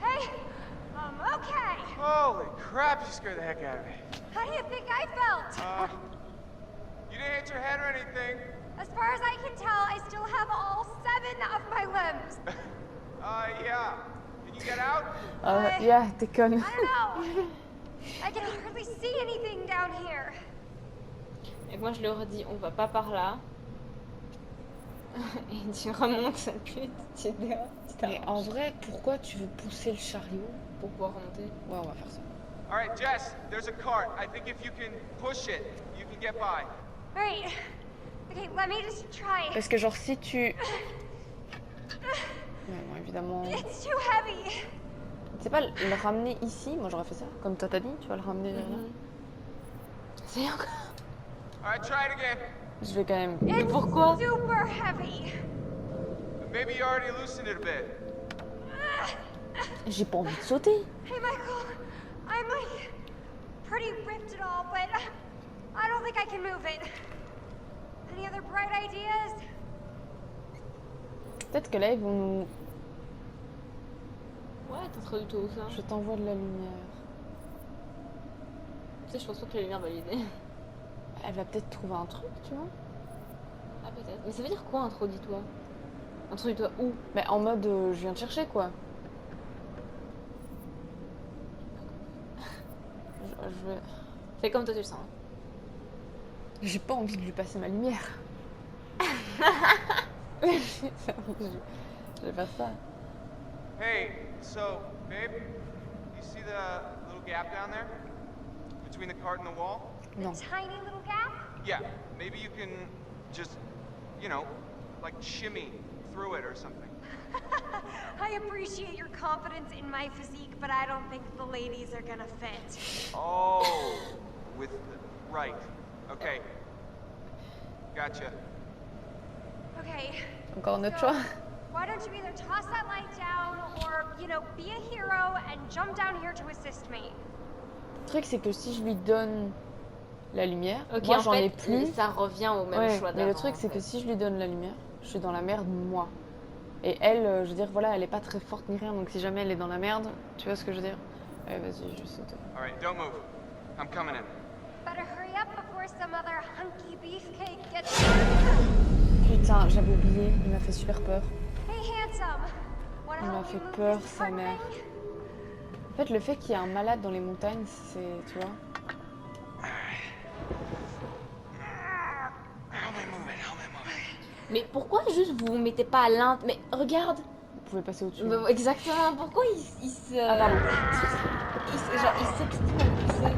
E: Hey, okay.
G: Holy crap, you scared the heck out of me.
E: How do you think I felt?
G: You didn't hit your head or anything.
E: As far as I can tell, I still have all 7 of my limbs.
G: Yeah. Can you get out?
A: Yeah, t'es conne.
E: I don't know. I can hardly see anything down here.
B: Et moi je leur dis, on va pas par là. Et tu remontes sa pute, tu es dehors, tu
A: Mais en vrai, pourquoi tu veux pousser le chariot?
B: pour pouvoir remonter.
A: Ouais, on va faire ça.
G: All right, Jess, there's a cart. I think if you can push it, you can get by.
E: Right. Okay, let me just try.
A: Parce que genre si tu... Ouais, bon, évidemment...
E: It's too heavy.
A: Tu sais pas, le ramener ici, moi j'aurais fait ça. Comme toi t'as dit, tu vas le ramener vers là.
B: C'est encore.
G: All right, try it again.
A: Je vais quand même...
E: It's
B: pourquoi?
E: super heavy.
G: Maybe you already loosened it a bit.
A: J'ai pas envie de sauter.
E: Hey, Michael. I'm like pretty ripped and all, but I don't think I can move it. Any other bright ideas?
A: Peut-être que là ils vont nous...
B: Ouais, t'introduis toi où ça?
A: Je t'envoie de la lumière.
B: Tu sais, je pense pas que la lumière va l'aider.
A: Elle va peut-être trouver un truc, tu vois.
B: Ah, peut-être. Mais ça veut dire quoi, introduis-toi? Introduis-toi où?
A: Mais en mode je viens te chercher quoi. Je vais...
B: Fais comme toi tu le sens.
A: J'ai pas envie de lui passer ma lumière. Je vais faire ça.
G: Hey, so, babe, you see the little gap down there? Between the cart and the wall?
A: Non.
E: Tiny little gap?
G: Yeah, maybe you can just, you know, like shimmy through it or something.
E: I appreciate your confidence in my physique, but I don't think the ladies are gonna fit.
G: Oh, with the, right. Okay. Gotcha.
E: Okay.
A: Encore un autre
E: so,
A: choix.
E: why don't you either toss that light down or, you know, be a hero and jump down here to assist me?
A: Le truc c'est que si je lui donne la lumière,
B: Ok,
A: moi
B: en
A: j'en
B: fait,
A: ai plus.
B: ça revient au même
A: Ouais,
B: choix
A: mais
B: d'avant.
A: le truc c'est
B: en fait.
A: que si je lui donne la lumière, je suis dans la merde moi. Et elle, je veux dire, voilà, elle est pas très forte ni rien, donc si jamais elle est dans la merde, tu vois ce que je veux dire? Allez, vas-y, je saute.
G: All right, don't move. I'm coming in.
E: Better hurry up before some other hunky beefcake gets.
A: Putain, j'avais oublié, il m'a fait super peur.
E: Hey, handsome. Wanna
A: Il m'a
E: help me
A: fait
E: move
A: peur,
E: this
A: sa
E: cart
A: mère.
E: thing?
A: En fait, le fait qu'il y ait un malade dans les montagnes, c'est, tu vois.
B: Mais pourquoi juste vous vous mettez pas à l'intérieur? Mais regarde.
A: Vous pouvez passer au-dessus.
B: Bah, exactement. Pourquoi il se.
A: Ah, pardon.
B: Genre, il s'obstine à pousser.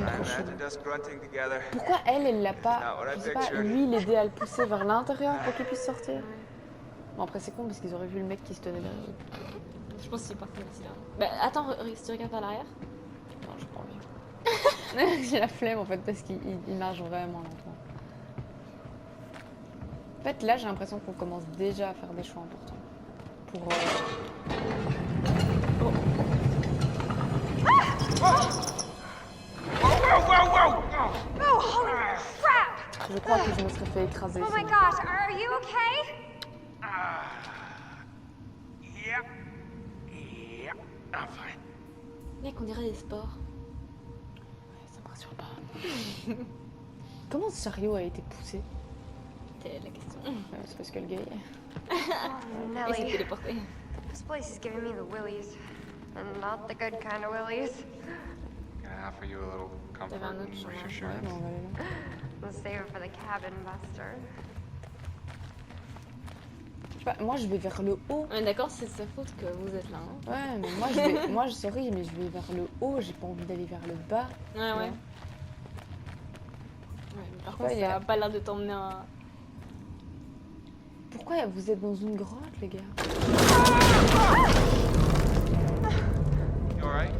G: I imagine us grunting together.
A: Pourquoi elle l'a pas,
G: Not what I
A: je sais pas,
G: pictured.
A: lui l'aider à le pousser vers l'intérieur pour qu'il puisse sortir? Bon, après c'est con parce qu'ils auraient vu le mec qui se tenait derrière eux.
B: Je pense qu'il est parti d'ici là. Bah attends, si tu regardes par l'arrière.
A: Non, j'ai pas envie. J'ai la flemme en fait parce qu'il marche vraiment lentement. En fait, là, j'ai l'impression qu'on commence déjà à faire des choix importants. Pour...
E: Oh, holy crap!
A: Je crois que je me serais fait écraser.
E: Oh my
A: sinon.
E: gosh, are you okay?
C: Yep. Yep. I'm fine.
B: Mec, on dirait des sports.
A: Ouais, ça me rassure pas. Comment ce chariot a été poussé?
B: C'est la question.
A: Ouais, c'est parce que le gars...
E: Oh,
B: Il s'est
E: Nelly,
B: téléporté.
E: this place is giving me the willies. And not the good kind of willies.
G: Can I offer you a little comfort
B: un autre
G: and
B: chemin.
A: Ouais,
G: reassurance?
A: mais on va aller là.
E: Let's save it for the cabin buster.
A: Je sais pas, moi je vais vers le haut.
B: On est d'accord, c'est de sa faute que vous êtes là. Hein.
A: Ouais, mais moi je vais... moi, sorry, mais je vais vers le haut, j'ai pas envie d'aller vers le bas.
B: Ouais, ouais. Ouais, mais par
A: sais
B: contre,
A: pas, il y
B: ça
A: a-
B: a pas l'air de t'emmener un...
A: Pourquoi vous êtes dans une grotte, les gars?
G: You alright?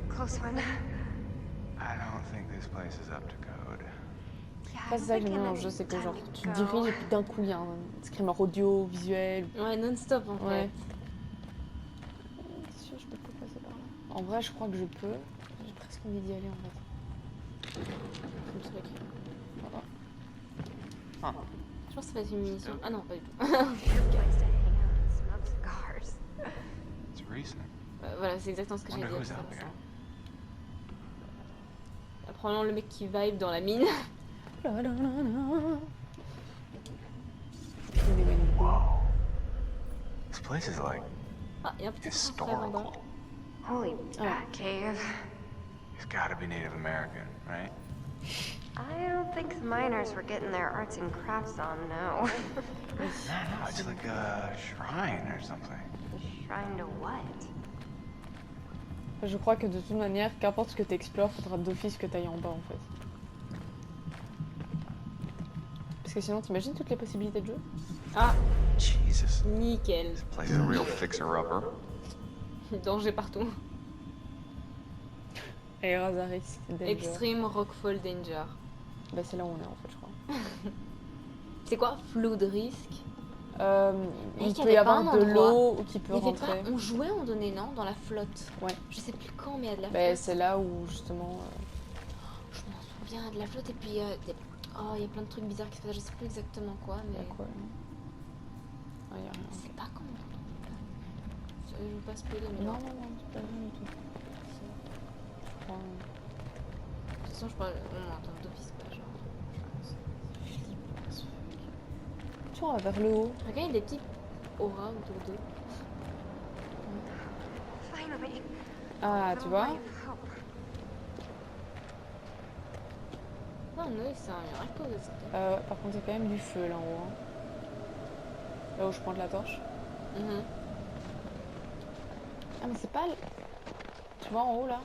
E: Close one.
G: I don't think this place is up to code.
E: Yeah,
A: Ça, c'est ça que j'aime bien dans le jeu, c'est que genre tu diriges et puis d'un coup il y a un screamer audio, visuel.
B: Ouais, non-stop en
A: Ouais.
B: fait.
A: C'est sûr, je peux pas passer par là. En vrai, je crois que je peux. J'ai presque envie d'y aller en fait.
B: Comme truc.
A: Voilà.
B: Je pense que ça va être une munition. Ah non, pas du tout.
E: Place to hang out and smoke cigars.
G: It's recent.
B: Voilà, c'est exactement ce que j'ai dit.
G: Wonder who's
B: ça,
G: out
B: ça.
G: there.
B: Probablement le mec qui vibe dans la mine.
G: This place is like
B: Ah, il y a un petit frère en bas.
G: historical.
E: Holy
A: Oh.
E: bat cave.
G: He's gotta be Native American, right?
E: I don't think the miners were getting their arts and crafts on, no.
G: No, it's like a shrine or something.
E: Shrine to what?
A: Je crois que de toute manière, qu'importe ce que tu explores, faudra d'office que tu ailles en bas en fait. Parce que sinon, t'imagines toutes les possibilités de jeu?
B: Ah,
G: Jesus.
B: nickel.
G: This place is a real fixer-upper.
B: Danger partout.
A: Et Razaris, Danger.
B: Extreme Rockfall Danger.
A: Bah c'est là où on est en fait, je crois.
B: C'est quoi? Flood Risk?
A: Il
B: y
A: peut
B: avait
A: y
B: pas
A: avoir
B: un
A: de
B: endroit.
A: l'eau qui peut
B: Il y avait pas...
A: rentrer.
B: On jouait à un moment donné, non? Dans la flotte.
A: Ouais.
B: Je sais plus quand, mais il y a de la
A: Bah
B: flotte.
A: c'est là où justement...
B: Je m'en souviens de la flotte et puis oh, il y a plein de trucs bizarres qui se passent. Je sais plus exactement quoi,
A: Il y
B: mais
A: a quoi là? Ah, y a rien.
B: c'est pas quand. Je veux pas spoiler, mais
A: Non, non, non, c'est pas rien du tout. Je crois...
B: de toute façon, je parle. On entend d'office pas, genre.
A: Tu vois, on va vers le haut.
B: Regarde, il y a des petites auras autour d'eux.
E: Finally.
A: Ah, tu vois?
B: Non, non, c'est un miracle, ça.
A: Par contre, il y a quand même du feu là en haut. Hein. Là où je pointe la torche. Ah, mais c'est pas... Tu vois en haut là?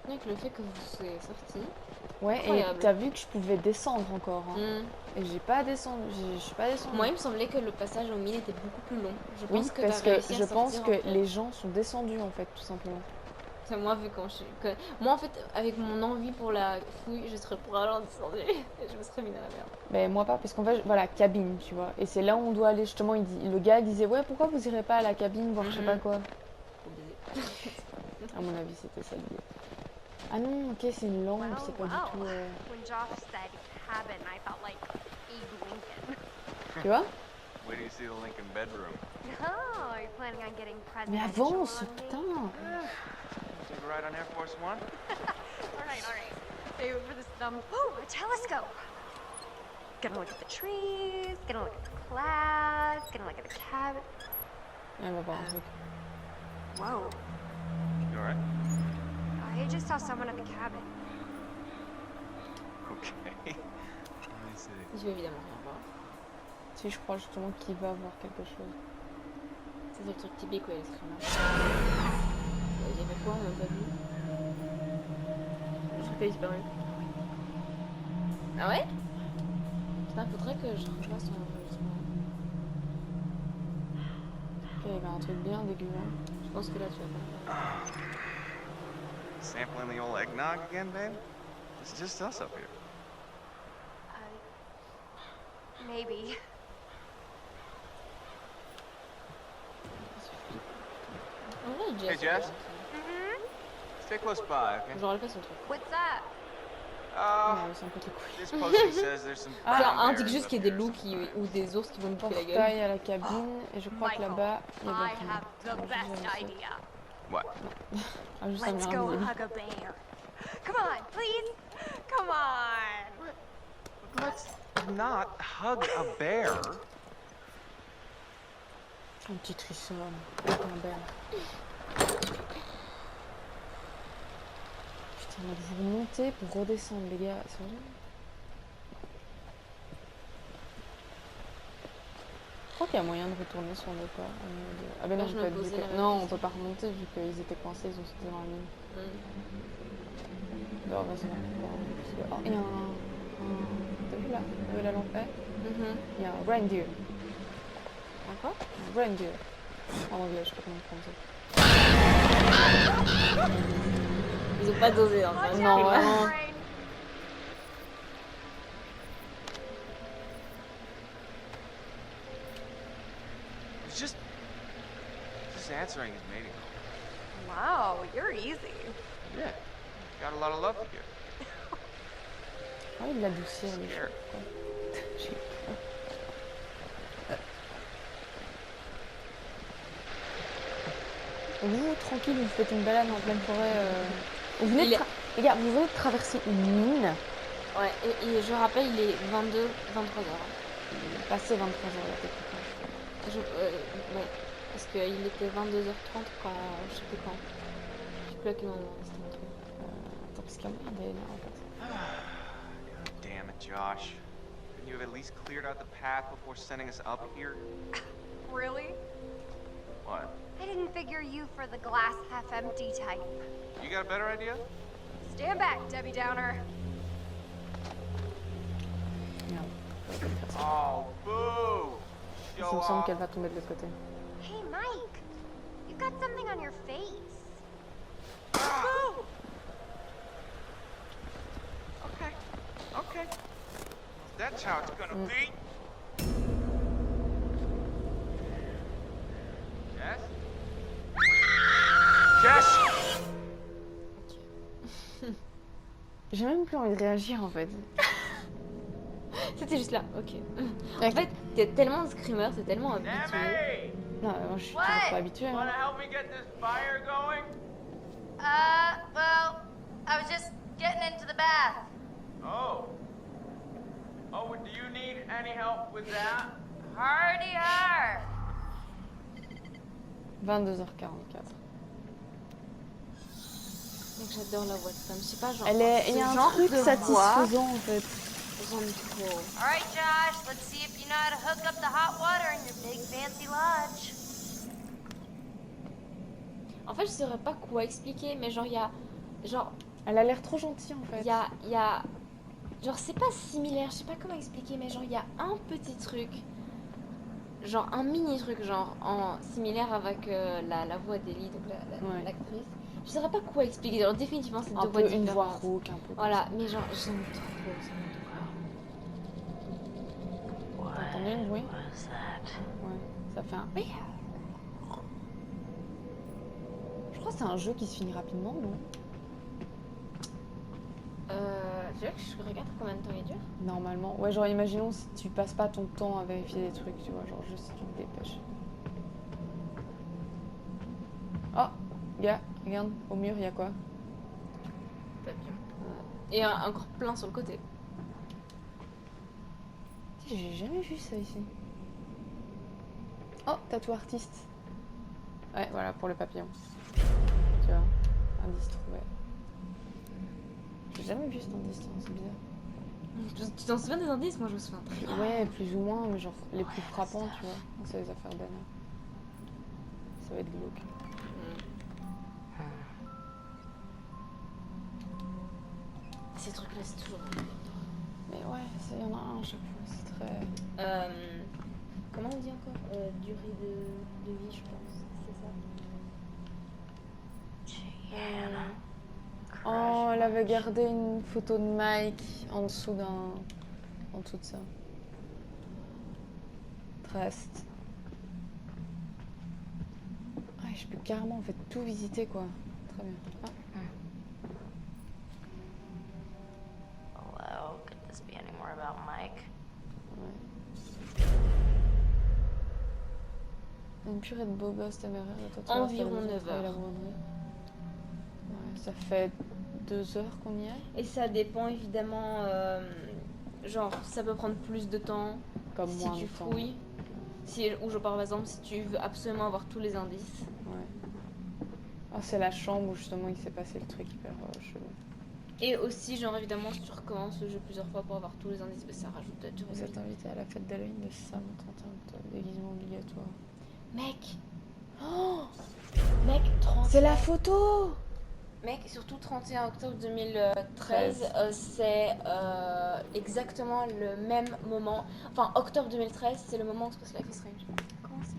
B: Avec le fait que vous soyez sorti.
A: Ouais,
B: Incroyable.
A: et t'as vu que je pouvais descendre encore. Hein. Et j'ai pas descendu. Je suis pas descendue.
B: Moi, il me semblait que le passage aux mines était beaucoup plus long. Je
A: Oui,
B: pense que
A: parce
B: t'as
A: que
B: réussi à
A: je pense
B: sortir,
A: que
B: en fait.
A: les gens sont descendus en fait, tout simplement.
B: C'est moi, vu quand moi, en fait, avec mon envie pour la fouille, je serais probablement descendue et je me serais mise à la merde.
A: Mais moi pas, parce qu'en fait, voilà, cabine, tu vois. Et c'est là où on doit aller, justement. Le gars disait, ouais, pourquoi vous irez pas à la cabine voir je sais pas quoi. À mon avis, c'était ça le billet. Ah non, ok, c'est une lampe, c'est pas du tout...
E: When Josh said cabin, I felt like Abe Lincoln.
A: Tu vois?
G: Where do you see the Lincoln bedroom?
E: Oh, are you planning on getting
A: Mais
E: presidential
A: avance,
E: on me?
A: putain.
G: Take a ride on Air Force One?
E: All right. Save it for the stump. Ooh, a telescope. Gonna look at the trees, gonna look at the clouds, gonna look at the cabin.
A: Elle va voir un truc.
E: Whoa,
G: You alright?
E: I just saw someone at the cabin.
G: Okay. Let me see.
B: Je vais évidemment rien voir.
A: Si, je crois justement qu'il va voir quelque chose.
B: C'est le truc typique, ouais, l'extrême. Il y avait quoi, on n'a pas vu. Le truc a disparu. Ah ouais? Putain, faudrait que je rejoins son enregistrement.
A: Ok, il y avait un truc bien dégueu. Hein.
B: Je pense que là, tu vas pas.
G: Sampling the old eggnog again, babe? It's just us up here.
E: Maybe.
B: En vrai, Jess.
G: Hey, Jess.
E: Mm-hmm.
G: Stay close by, okay?
B: J'aurais pas son truc.
E: What's that?
A: Ouais, c'est un peu les couilles.
G: This posting says there's some
A: Ah,
G: brown
B: indique
G: bears
B: juste
G: up
B: qu'il y a des
G: here.
B: loups ou des ours qui vont nous couper la gueule.
A: Portail à la cabine, et je crois que là-bas, il y a de la
E: I
A: fumée.
E: have the
A: Alors, je vais
E: best
A: avancer.
E: idea.
G: What?
A: Ah, juste un
E: Let's
A: mur
E: go
A: invisible.
E: hug a bear. Come on, please. Come on.
G: Let's not hug a bear.
A: Un petit trissome avec un bear. Putain, donc vous remontez pour redescendre, les gars. Sérieux? Je crois qu'il y a moyen de retourner sur le pas. Ah ben non,
B: je
A: on
B: me
A: peut être
B: posais
A: bloqué.
B: la même
A: Non, on
B: question.
A: peut pas remonter vu qu'ils étaient coincés, ils ont sauté dans la mine. Non, vas-y, on va. Oh, il y a T'as vu là? Où est la lampe est? Il y a un reindeer.
B: Un quoi?
A: Un reindeer. En anglais, je sais pas comment prendre ça.
B: Ils ont pas dosé, hein.
E: Watch
A: Non,
E: out,
A: vraiment.
E: Brain.
G: It's just answering his mating call.
E: Wow, you're easy.
G: Yeah. Got a lot of love to give.
A: Ah, il l'adoucir, lui.
G: Scared.
A: J'ai peur. Vous, tranquille, vous faites une balade en pleine forêt. Vous venez de les gars, vous venez de traverser une mine.
B: Ouais, et je rappelle, il est 22, 23 heures.
A: Passé 23 heures là, techniquement.
B: Ouais, parce qu'il était 22h30 quand. Je sais plus quand. Je sais plus à quel moment c'était un truc.
A: Attends, parce qu'il y a moyen d'aller là en fait.
G: God damn it, Josh. Couldn't you have at least cleared out the path before sending us up here?
E: Really?
G: What?
E: I didn't figure you for the glass half empty type.
G: You got a better idea?
E: Stand back, Debbie Downer.
A: Merde.
G: Oh, boo!
A: Il
G: Show
A: me semble
G: off.
A: qu'elle va tomber de l'autre côté.
E: Hey, Mike. You've got something on your face.
G: Ah! Okay, okay. That's how it's gonna be. Yes? Jess!
A: J'ai même plus envie de réagir en fait.
B: C'était juste là, ok. En fait, t'es tellement screamer, t'es tellement habitué.
G: Nemi!
A: Non, moi je suis
E: What?
A: toujours pas habituée.
G: Wanna
A: Hein.
G: help me get this fire going?
H: Well, I was just getting into the bath.
G: Oh. Oh, do you need any help with that?
H: Hardy har.
A: 22h44.
B: Mec, j'adore la voix de femme. Je sais pas, genre.
A: Elle est. Il y a
B: ce
A: un
B: genre
A: truc
B: de voix,
A: satisfaisant en fait.
B: j'en ai trop.
H: All right, Josh, let's see if you know how to hook up the hot water in your big fancy lodge.
B: En fait, je saurais pas quoi expliquer, mais genre, il y a. Genre,
A: Elle a l'air trop gentille en fait.
B: il y a. Genre, c'est pas similaire, je sais pas comment expliquer, mais genre, il y a un petit truc. Genre, un mini truc, genre, similaire avec la voix d'Ellie, donc
A: Ouais.
B: l'actrice. Je saurais pas quoi expliquer, genre, définitivement, c'est
A: Un
B: deux voix
A: peu une voix
B: différentes.
A: rauque, un peu.
B: Voilà, mais genre, j'aime trop,
A: T'as entendu une bruit? Ouais, ça fait un. Je crois que c'est un jeu qui se finit rapidement, non?
B: Tu veux que je regarde combien de temps il dure?
A: Normalement. Ouais, genre imaginons si tu passes pas ton temps à vérifier des trucs, tu vois, genre juste si tu te dépêches. Oh, gars, regarde, au mur, il y a quoi?
B: Pas bien. Et encore plein sur le côté.
A: J'ai jamais vu ça ici. Oh, tatou artiste. Ouais, voilà, pour le papillon. Tu vois, indice trouvé. J'ai jamais vu cet indice, c'est bizarre.
B: Tu t'en souviens des indices? Moi je me souviens très bien.
A: Ouais, plus ou moins, mais genre les plus frappants, tu vois. C'est les affaires d'Anna. Ça va être glauque.
B: Ces trucs-là, c'est toujours.
A: Mais ouais, il y en a un à chaque fois, c'est très...
B: Comment on dit encore? Durée de vie, je pense. C'est ça.
A: Oh, elle avait gardé une photo de Mike en dessous de ça. Pinterest. Ah, je peux carrément en fait tout visiter quoi. Très bien. Ah.
I: Hello, could this be any more about Mike?
A: Ouais. Une purée de beaux gosses téméraires de tatouage.
B: Environ 9 heures.
A: Ouais, ça fait 2 heures qu'on y est.
B: Et ça dépend évidemment, genre ça peut prendre plus de temps
A: Comme
B: si
A: moins
B: tu
A: de temps.
B: fouilles. Si, ou je par exemple si tu veux absolument avoir tous les indices.
A: Ouais. Ah, c'est la chambre où justement il s'est passé le truc hyper chelou.
B: Et aussi genre évidemment si tu recommences le jeu plusieurs fois pour avoir tous les indices, bah, ça rajoute de la durée.
A: Vous êtes invité à la fête d'Halloween de Sam, 31 octobre, déguisement obligatoire.
B: Mec,
A: Oh,
B: mec, 30.
A: c'est la photo.
B: Mec, surtout 31 octobre 2013, c'est exactement le même moment. Enfin, octobre 2013, c'est le moment où se passe Life is Strange. Comment c'est?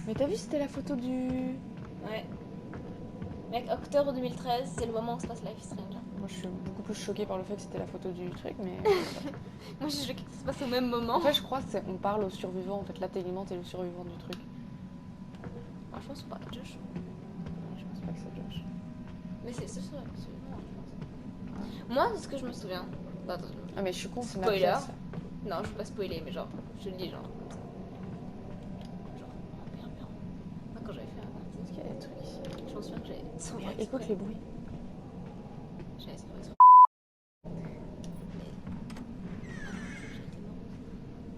A: Mais t'as vu, c'était la photo du...
B: Ouais. Mec, octobre 2013, c'est le moment où se passe Life is Strange.
A: Moi je suis beaucoup plus choquée par le fait que c'était la photo du truc, mais...
B: Moi, je suis choquée que ça se passe au même moment.
A: En fait, je crois qu'on parle aux survivants. En fait, là, techniquement, t'es le survivant du truc.
B: Moi, je pense qu'on parle de Josh.
A: Je pense pas que c'est Josh.
B: Mais c'est ce serait absolument, je pense. Moi, de ce que je me souviens. Bah, attends,
A: Ah, mais je suis con, c'est ma
B: Spoiler.
A: pièce.
B: non, je veux pas spoiler, mais genre, je le dis genre comme ça. Genre, bien. Moi, quand j'avais fait un
A: Est-ce qu'il y a des trucs ici?
B: je me souviens que j'avais sans faire
A: Écoute
B: exprès.
A: les bruits.
B: J'avais sans faire exprès.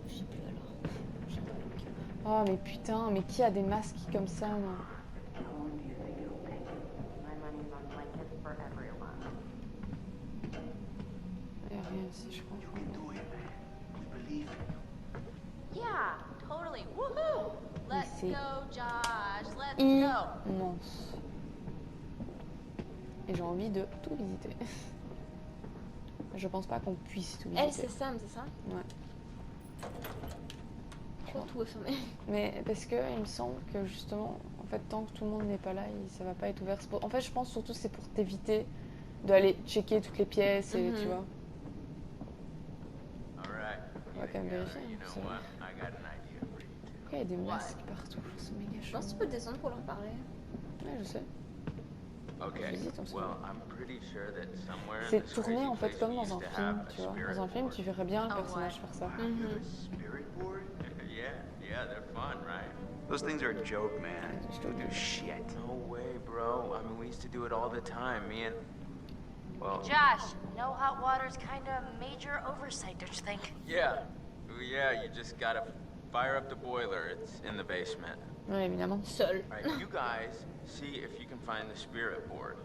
B: Je sais plus alors. Je sais plus.
A: Oh, mais putain, mais qui a des masques comme ça, non? Il y a rien ici, je crois.
I: Yeah, totally. Woohoo! Let's
A: c'est
I: go, Josh. Let's go.
A: Immense. Et j'ai envie de tout visiter. Je pense pas qu'on puisse tout visiter.
B: Elle, c'est Sam, c'est ça?
A: Ouais.
B: Pourquoi tout est fermé?
A: Mais parce que il me semble que justement, en fait, tant que tout le monde n'est pas là, ça va pas être ouvert. En fait, je pense surtout c'est pour t'éviter d'aller checker toutes les pièces et tu vois.
C: All right.
A: On va quand même vérifier.
C: You
A: c'est
C: know
A: vrai.
C: what? I got an idea for you two.
A: Pourquoi il y a des masques partout? C'est méga
B: Je
A: chaud.
B: pense que tu peux descendre pour leur parler.
A: Ouais, je sais.
C: Okay.
A: Visite, on se
C: Well, I'm pretty sure that somewhere in
A: C'est
C: this
A: tourné
C: crazy
A: en fait
C: place
A: comme
C: we
A: dans
C: used
A: un
C: to
A: film,
C: have a
A: tu vois.
C: spirit
A: Dans un film,
C: board.
A: tu verrais bien le
I: Oh,
A: personnage
I: ouais.
A: faire ça.
D: Spirit board?
C: Yeah, they're fun, right?
D: Those things are a joke, man.
A: Just
D: Don't
A: don't
D: do
A: do
D: shit.
C: No way, bro. I mean, we used to do it all the time. Me and... Well,
I: Josh, no hot water's kind of major oversight, don't you think?
C: yeah. Yeah, you just gotta fire up the boiler. It's in the basement.
A: Ouais, évidemment.
B: Seul.
C: All right, you guys see if you can find the spirit board.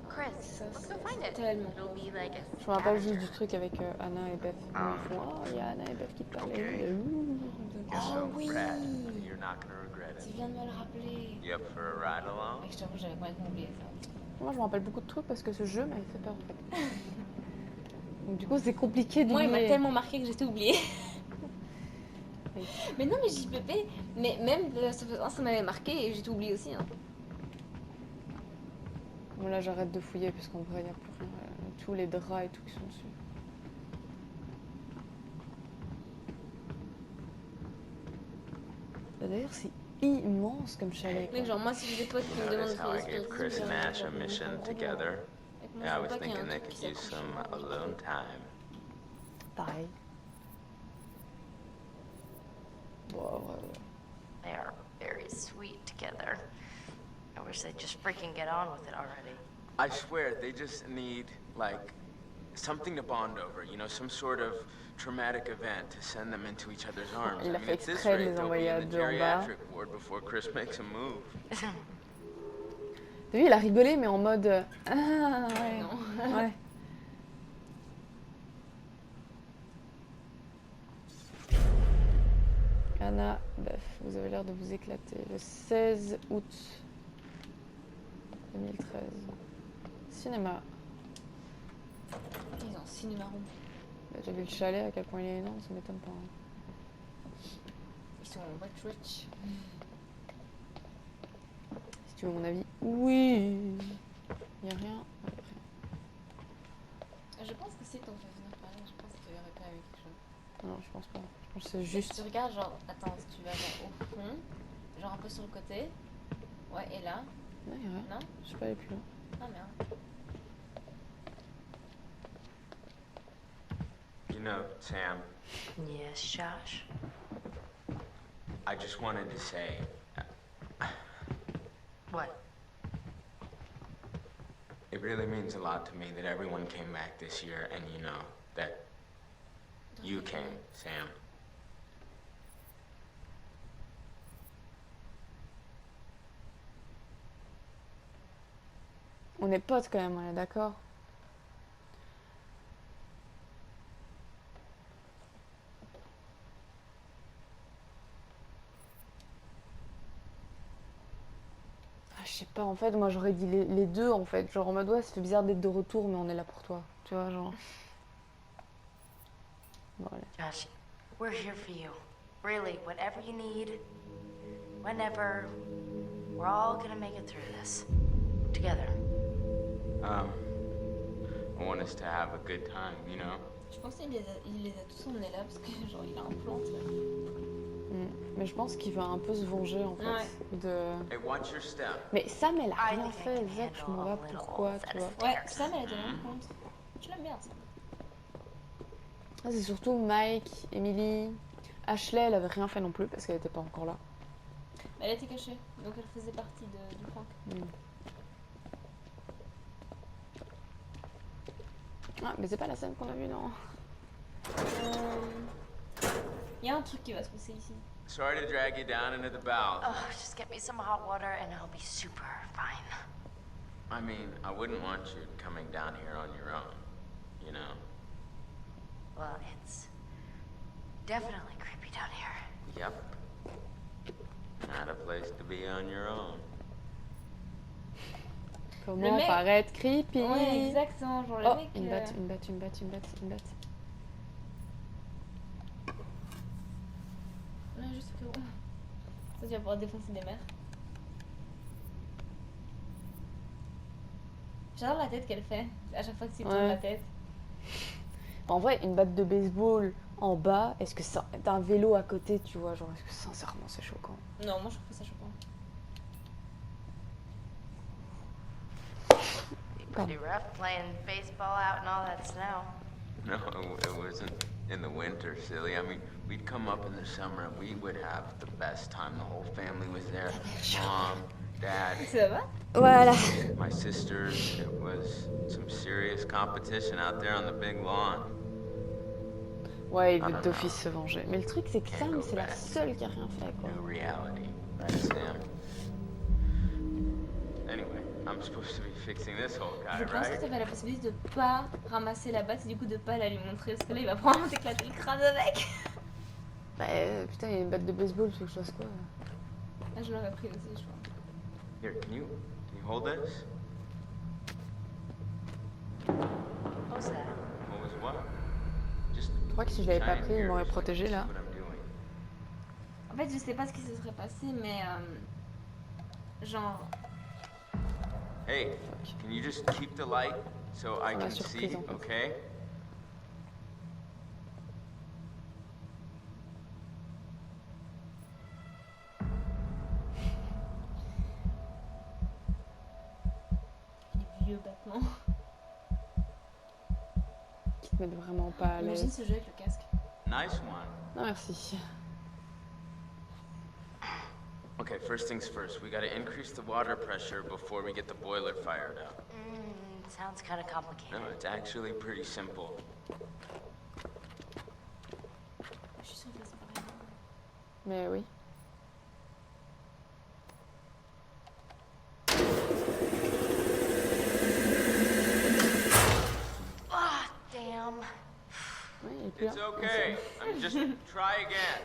I: Chris, let's go find it.
B: Tellement.
I: It'll be like a
A: Je me rappelle juste
I: scavenger.
A: du truc avec Anna et Beth. Où ils font, oh, il y a Anna et Beth qui te parlaient.
D: Ok.
A: Et ouh.
C: So,
B: oui.
C: Brad, you're not gonna regret
B: Tu
C: it.
B: viens de me le rappeler.
C: You up for a ride along?
B: Mec, je t'avoue, j'avais complètement oublié ça.
A: Moi, je me rappelle beaucoup de trucs parce que ce jeu m'avait fait peur en fait. Donc, du coup, c'est compliqué
B: Moi, il m'a
A: d'oublier.
B: tellement marqué que j'ai tout oublié.
A: Oui.
B: Mais non, mais JPP, mais même de Last of Us 1, ça m'avait marqué et j'ai tout oublié aussi. Hein.
A: Bon, là, j'arrête de fouiller parce qu'en vrai, il n'y a plus rien. Tous les draps et tout qui sont dessus. D'ailleurs, c'est immense comme chalet.
B: Mec,
A: quoi.
B: genre, moi, si j'ai des potes qui me demandent de
C: Notice how
B: faire
C: I
B: des
C: gave Chris
B: spiritismes,
C: and Ash a
B: genre,
C: mission
B: genre,
C: together?
B: Mec, moi,
C: Yeah, I
B: je
C: was
B: veux pas qu'il y ait
C: thinking
B: un
C: they
B: truc
C: could
B: qui
C: use
B: s'accroche
C: some
B: sur moi.
C: alone time.
A: Pareil. Bon, ouais.
I: They are very sweet together. I wish they'd just freaking get on with it already.
C: I swear, they just need, like, something to bond over, you know, some sort of traumatic event to send them into each other's arms.
A: Il a
C: I mean,
A: fait
C: at this
A: exprès de
C: rate,
A: les
C: they'll be
A: envoyer à
C: in the
A: deux en bas.
C: geriatric ward before Chris makes a move.
A: T'as vu, il a rigolé, mais en mode. Ah, ouais.
B: Non.
A: Ouais. Anna, Beth, vous avez l'air de vous éclater. Le 16 août 2013. Cinéma.
B: Ils ont cinéma rond.
A: Bah, t'as vu le chalet, à quel point il est énorme, ça m'étonne pas. Hein.
B: Ils sont rich.
A: Si tu veux mon avis, oui. Y a rien. Ouais, y a rien.
B: Je pense que si t'en fais venir par là, je pense qu'il y aurait pas avec quelque chose.
A: Non, je pense pas. pense que c'est
B: Juste.
A: juste.
B: Tu regardes, genre, attends, si tu vas genre au fond, genre un peu sur le côté. Ouais, et là.
A: Non, y a rien.
B: Non?
A: Je sais pas aller plus loin.
B: Ah merde.
C: You know, Sam,
I: Yes, Josh.
C: I just wanted to say,
I: What?
C: it really means a lot to me that everyone came back this year and you know, that you came, Sam.
A: On est potes quand même, on est d'accord. Ah, je sais pas, en fait, moi j'aurais dit les deux en fait. Genre en mode ouais, ça fait bizarre d'être de retour, mais on est là pour toi. Tu vois, genre. Voilà.
I: Josh, we're here for you. Really, whatever you need, whenever, we're all gonna make it through this. Together.
C: I want us to have a good time, you know?
B: Je pense qu'il les a tous emmenés là parce que genre il a un plan, tu vois.
A: Mais je pense qu'il va un peu se venger en fait.
B: Ouais.
A: De...
C: Hey, watch your step.
A: Mais Sam, elle a
I: I
A: rien
I: think I
A: fait.
I: can
A: Zach, je m'en
I: handle
A: vais
I: a little
A: pourquoi, tu vois.
B: Ouais, Sam elle a été même compte. Tu l'aimes bien ça.
A: Ah, c'est surtout Mike, Emily, Ashley, elle avait rien fait non plus parce qu'elle était pas encore là.
B: Elle était cachée, donc elle faisait partie du prank.
A: Ah, mais c'est pas la scène qu'on a vue, non.
B: Il y a un truc qui va se passer ici.
C: Sorry to drag you down into the bowels.
I: Oh, just get me some hot water and I'll be super fine.
C: I mean, I wouldn't want you coming down here on your own, you know?
I: Well, it's definitely creepy down here.
C: Yep. Not a place to be on your own.
A: Comment
B: mec-
A: paraître creepy.
B: Ouais, exactement. Genre le
A: Oh,
B: mec.
A: une batte, une batte, une batte, une batte, une batte.
B: Ouais, juste que. Ça, tu vas pouvoir défoncer des mères. J'adore la tête qu'elle fait à chaque fois que tu tournes
A: Ouais.
B: la tête.
A: En vrai, une batte de baseball en bas, est-ce que ça. T'as un vélo à côté, tu vois, genre, est-ce que sincèrement c'est choquant?
B: Non, moi je trouve ça choquant.
I: Pretty rough playing baseball out in all that snow.
C: No, it wasn't in the winter, silly. I mean, we'd come up in the summer and we would have the best time. The whole family was there. Mom, Dad,
B: Ça va?
A: Voilà.
C: my sisters. It was some serious competition out there on the big lawn.
A: Ouais, il
C: Ah,
A: veut
C: non,
A: d'office se venger. Mais le truc, c'est que
C: Can't
A: Sam,
C: go
A: c'est la
C: back.
A: seule qui a rien fait, quoi.
C: New reality. Right, Sam? Anyway, I'm supposed to be fixing this whole guy,
B: Je pense que
C: right?
B: t'avais la possibilité de pas ramasser la batte et du coup de pas la lui montrer parce que là il va probablement t'éclater le crâne avec.
A: Bah, putain, il y a une batte de baseball, tu veux que je fasse quoi?
B: Là je l'aurais pris aussi, je crois.
C: Here, can you hold this?
I: What was that?
C: What was what? Just
A: Je crois que si je l'avais pas
C: shine
A: pris, il
C: here,
A: m'aurait
C: just
A: protégé,
C: this is
A: là.
C: what I'm doing.
B: En fait je sais pas ce qui se serait passé mais genre
C: Hey, can you just keep the light so I
A: La
C: can see,
A: surprise, en fait.
C: okay?
B: les vieux battements.
A: Qui te mettent vraiment pas à
B: Imagine
A: l'aise.
B: ce jeu avec le casque.
C: Nice one.
A: Non, merci.
C: Okay, first things first. We gotta increase the water pressure before we get the boiler fired up.
I: Sounds kind of complicated.
C: No, it's actually pretty simple.
B: Je suis sûre que c'est pas rien.
A: Mais oui.
I: Ah, damn.
A: Ouais, il est plus
C: It's
A: là.
C: okay. I mean, just try again.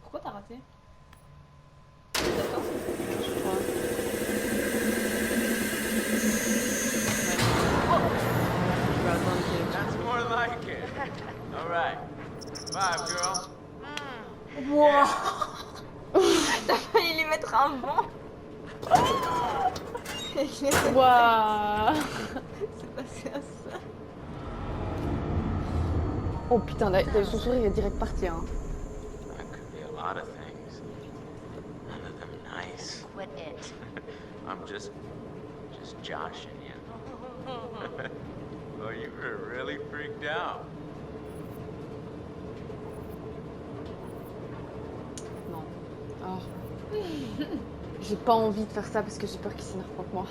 B: Pourquoi t'as raté?
A: Je crois. Je vais attendre qu'il ait-
C: That's more like it. All right. 5, girl.
B: Wow. T'as failli lui mettre un bon.
A: Waouh.
B: C'est passé à ça.
A: Oh putain, t'as eu son sourire, il est direct parti, hein.
C: That could be a lot of things. None of them nice.
I: Quit it.
C: I'm just joshing you. Oh, you were really freaked out.
A: Non. Oh. J'ai pas envie de faire ça parce que j'ai peur qu'il s'énerve contre moi.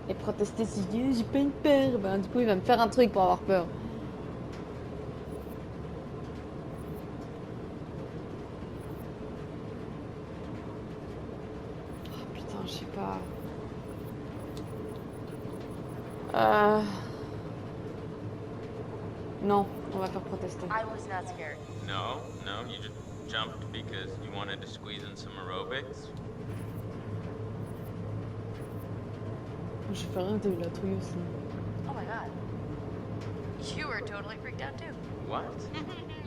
A: Et protester si je dis j'ai pas une peur, ben du coup il va me faire un truc pour avoir peur. Oh putain, je sais pas. Non, on va faire protester.
I: I was not scared.
C: No, you just jumped because you wanted to squeeze in some aerobics.
A: J'ai fait rien, t'as eu la trouille aussi.
I: Oh my god. You were totally freaked out too.
C: What?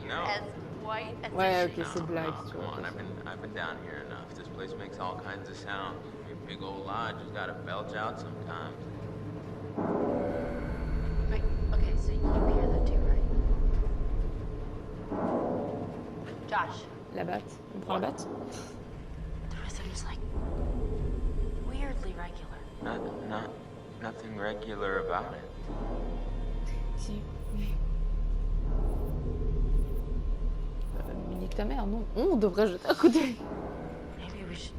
C: No.
I: As white as
A: Ouais,
I: a
A: ok,
I: sheet.
A: c'est blague, tu
C: Come
A: vois.
C: on, I've been down here enough. This place makes all kinds of sounds. Your big old lodge has got to belch out sometimes.
I: Wait, okay, so you hear that too, right? Josh,
A: La batte, on prend la batte.
I: the rhythm's like weirdly regular.
C: Nothing regular about it.
A: Si. Mais nique ta mère, non. On devrait jeter un coup d'œil.
I: Maybe we should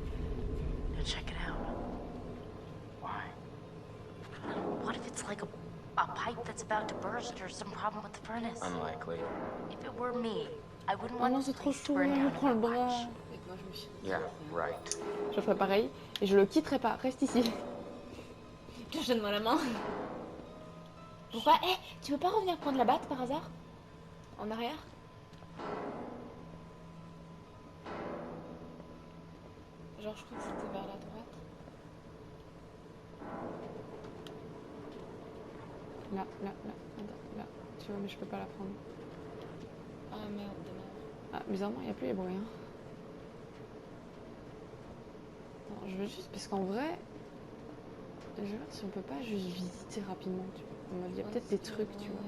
I: check it out.
C: Why?
I: What if it's like a pipe that's about to burst or some problem with the furnace?
C: Unlikely.
I: If it were me, I wouldn't
A: Oh
I: want
A: non,
I: this
A: c'est trop
I: place to
A: chaud,
I: burn
A: il
I: down
A: me prend le
I: in a
A: bras.
I: bunch.
C: Yeah, right.
A: Je ferai pareil et je le quitterai pas. Reste ici.
B: Donne-moi la main. Pourquoi? Eh, tu veux pas revenir prendre la batte par hasard? En arrière? Genre, je crois que c'était vers la droite.
A: Là. Là. Tu vois, mais je peux pas la prendre.
B: Ah merde, dommage.
A: Ah, bizarrement, il n'y a plus les bruits. Hein. Attends, je veux juste, parce qu'en vrai, je vais voir si on peut pas juste visiter rapidement. Tu vois. Il y a peut-être des trucs, tu vois.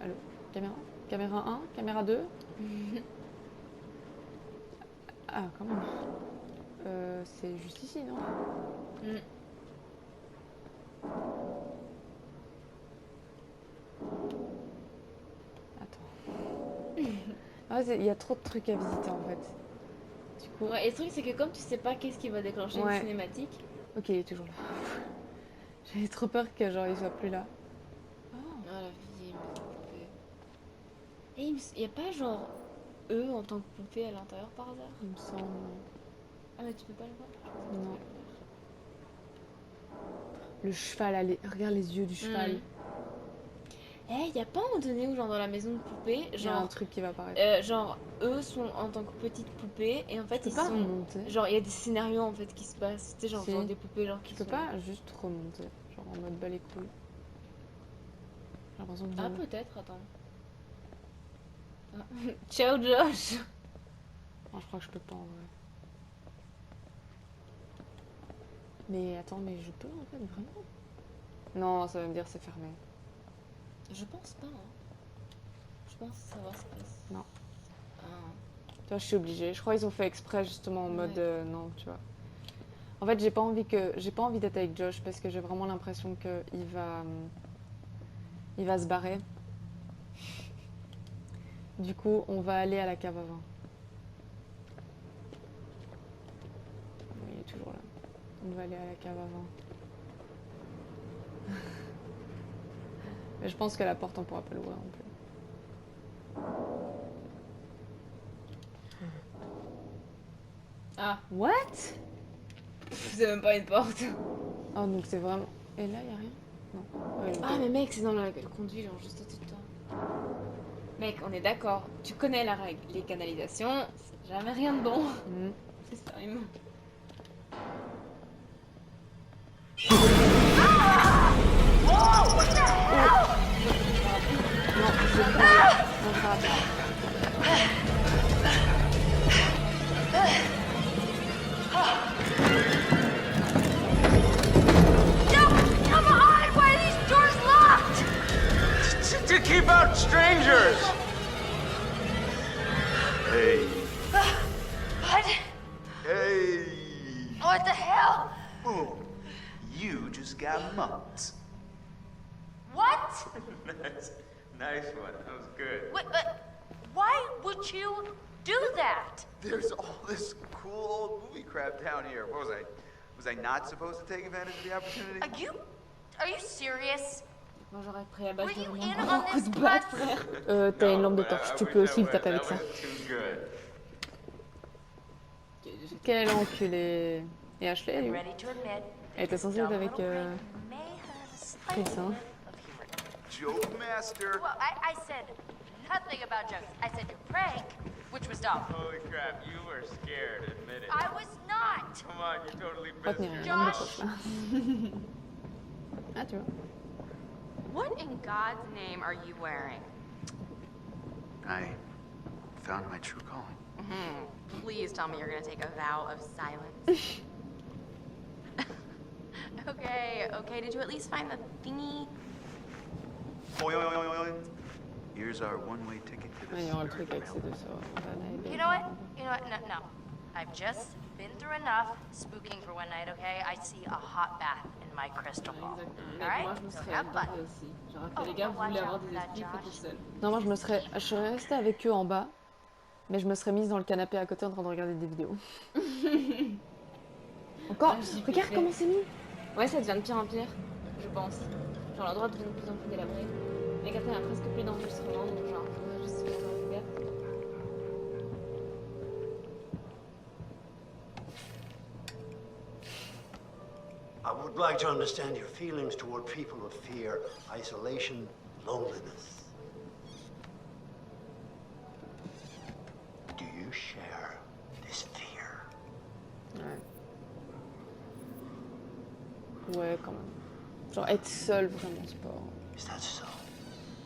A: Allô, caméra? Caméra 1, caméra 2. Ah, quand même. C'est juste ici, non? Attends. Ah, il y a trop de trucs à visiter en fait. Du coup,
B: Ouais, et le truc, c'est que comme tu sais pas qu'est-ce qui va déclencher
A: Ouais.
B: une cinématique.
A: ok, il est toujours là. J'avais trop peur que genre il soit plus là.
B: Ah, la vieille poupée. Et il y a pas genre eux en tant que poupée à l'intérieur par hasard?
A: Il me semble.
B: Ah, mais tu peux pas le voir?
A: Non. Le cheval, allez, regarde les yeux du cheval.
B: Eh, y a pas un moment donné où, genre, dans la maison de poupée,
A: Il y a un
B: genre,
A: truc qui va apparaître.
B: genre, eux sont en tant que petites poupées, et en fait,
A: Tu peux
B: ils
A: pas
B: sont.
A: remonter.
B: Genre, il y a des scénarios en fait qui se passent. Tu sais, genre,
A: Si.
B: genre des poupées, genre, qui
A: Tu peux
B: sont.
A: pas juste remonter, genre en mode bas les couilles. J'ai l'impression que
B: Ah,
A: vous-
B: peut-être, attends. Ah. Ciao, Josh!
A: Ah, je crois que je peux pas en vrai. Mais attends, mais je peux en fait vraiment? Non, ça veut me dire c'est fermé.
B: Je pense pas, hein. Je pense savoir ce qui se passe.
A: Non.
B: Ah.
A: Tu vois, je suis obligée. Je crois qu'ils ont fait exprès justement en mode
B: Ouais.
A: non, tu vois. En fait, j'ai pas envie d'être avec Josh parce que j'ai vraiment l'impression que il va se barrer. Du coup, on va aller à la cave à vin. Oui, il est toujours là. On va aller à la cave à vin. Mais je pense que la porte, on pourra pas l'ouvrir non plus.
B: Ah,
A: What?
B: c'est même pas une porte.
A: Oh, donc c'est vraiment... Et là, y a rien? Non. Ouais, ok.
B: Ah, mais mec, c'est dans le conduit, genre, juste au-dessus de toi. Mec, on est d'accord. Tu connais la règle. Les canalisations, c'est jamais rien de bon.
A: Hmm.
B: C'est ça, il me-
A: Non, grave.
E: No! Come on! Why are these doors locked?
C: strangers!
D: Hey.
I: What?
D: Hey.
I: What the hell?
D: Boom. You just got mugged.
I: What?
C: Nice one. That was good.
I: Wait, why would you do that?
D: There's all this cool old movie crap down here. What was I? Was I not supposed to take advantage of the opportunity?
I: Are you serious?
B: Moi j'aurais pris à
I: Were
B: base de
I: you
B: vraiment
I: in
B: gros
I: on
B: coup
I: this
B: de batte,
I: putz?
B: frère.
A: T'as une lampe de torche, tu peux aussi le taper avec ça.
C: That was too good.
A: Quel enculé. Et Ashley, elle est où?
I: Ready to admit,
A: Elle était censée être avec
I: may have a slight
A: Chris, hein.
I: of humor.
D: Joke master.
I: Well, I said nothing about jokes. I said your prank, which was dumb.
C: Holy crap, you were scared, admit it.
I: I was not.
C: Come on, you totally
A: Pas
C: missed
A: tenir
C: it.
A: une lampe de torche là. Ah, tu vois.
J: What in God's name are you wearing?
D: I found my true calling.
J: Please tell me you're gonna take a vow of silence. Okay, did you at least find the thingy?
D: Oi, oi, oi, oi, oi. Here's our one-way ticket to
A: Ah,
D: the
A: il y aura le truc
D: Spirit
A: avec ces
D: Realm.
A: deux sœurs.
I: You know what? No. I've just been through enough spooking for one night, okay? I see a hot bath in my crystal ball.
B: Exactement.
I: All right?
B: Moi je me
I: So
B: serais
I: have fun.
B: barrée aussi. J'aurais fait les gars, vous voulez avoir des esprits, faites tout seul.
A: Non, moi je serais restée avec eux en bas, mais je me serais mise dans le canapé à côté en train de regarder des vidéos. Encore. Regarde comment c'est mis.
B: Ouais, ça devient de pire en pire, je pense. Genre l'endroit devient de plus en plus délabré. Mais qu'après il n'y a presque plus d'enregistrement, donc genre, faudrait juste faire gaffe.
K: I would like to understand your feelings toward people of fear, isolation, loneliness. Do you share this fear?
A: Ouais, quand même. Genre être seul, vraiment, c'est pas...
K: Is that so?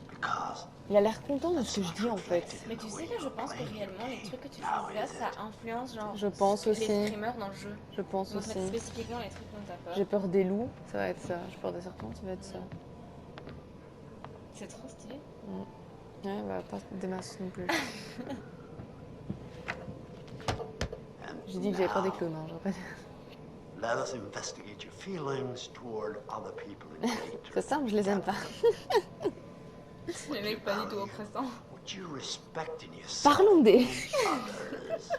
K: Because
A: Il a l'air content de ce que je dis en fait.
B: Mais tu sais que je pense que réellement les trucs que tu fais là, ça influence genre
A: Je pense aussi.
B: les streamers dans le jeu.
A: Je pense
B: Donc,
A: aussi.
B: spécifiquement les trucs dont t'as peur.
A: J'ai peur des loups, ça va être ça. J'ai peur des serpents, ça va être ça.
B: C'est trop stylé.
A: Ouais, bah pas des masses non plus. J'ai dit que j'avais peur des clowns, hein, je rappelle.
K: let us investigate your feelings toward other people in greater
A: C'est simple, je les aime pas.
B: Les mecs pas du tout oppressants.
K: Would you respect in yourself
A: Parlons des...
K: others?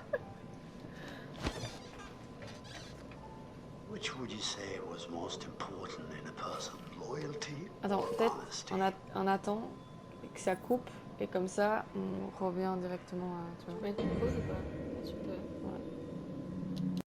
K: Which would you say was most important in a person? Loyalty
A: Attends,
K: or
A: peut-être
K: honesty?
A: on attend que ça coupe et comme ça on revient directement à... Tu vois.
B: Tu peux mettre une pause ou pas? Tu peux.
A: Ouais.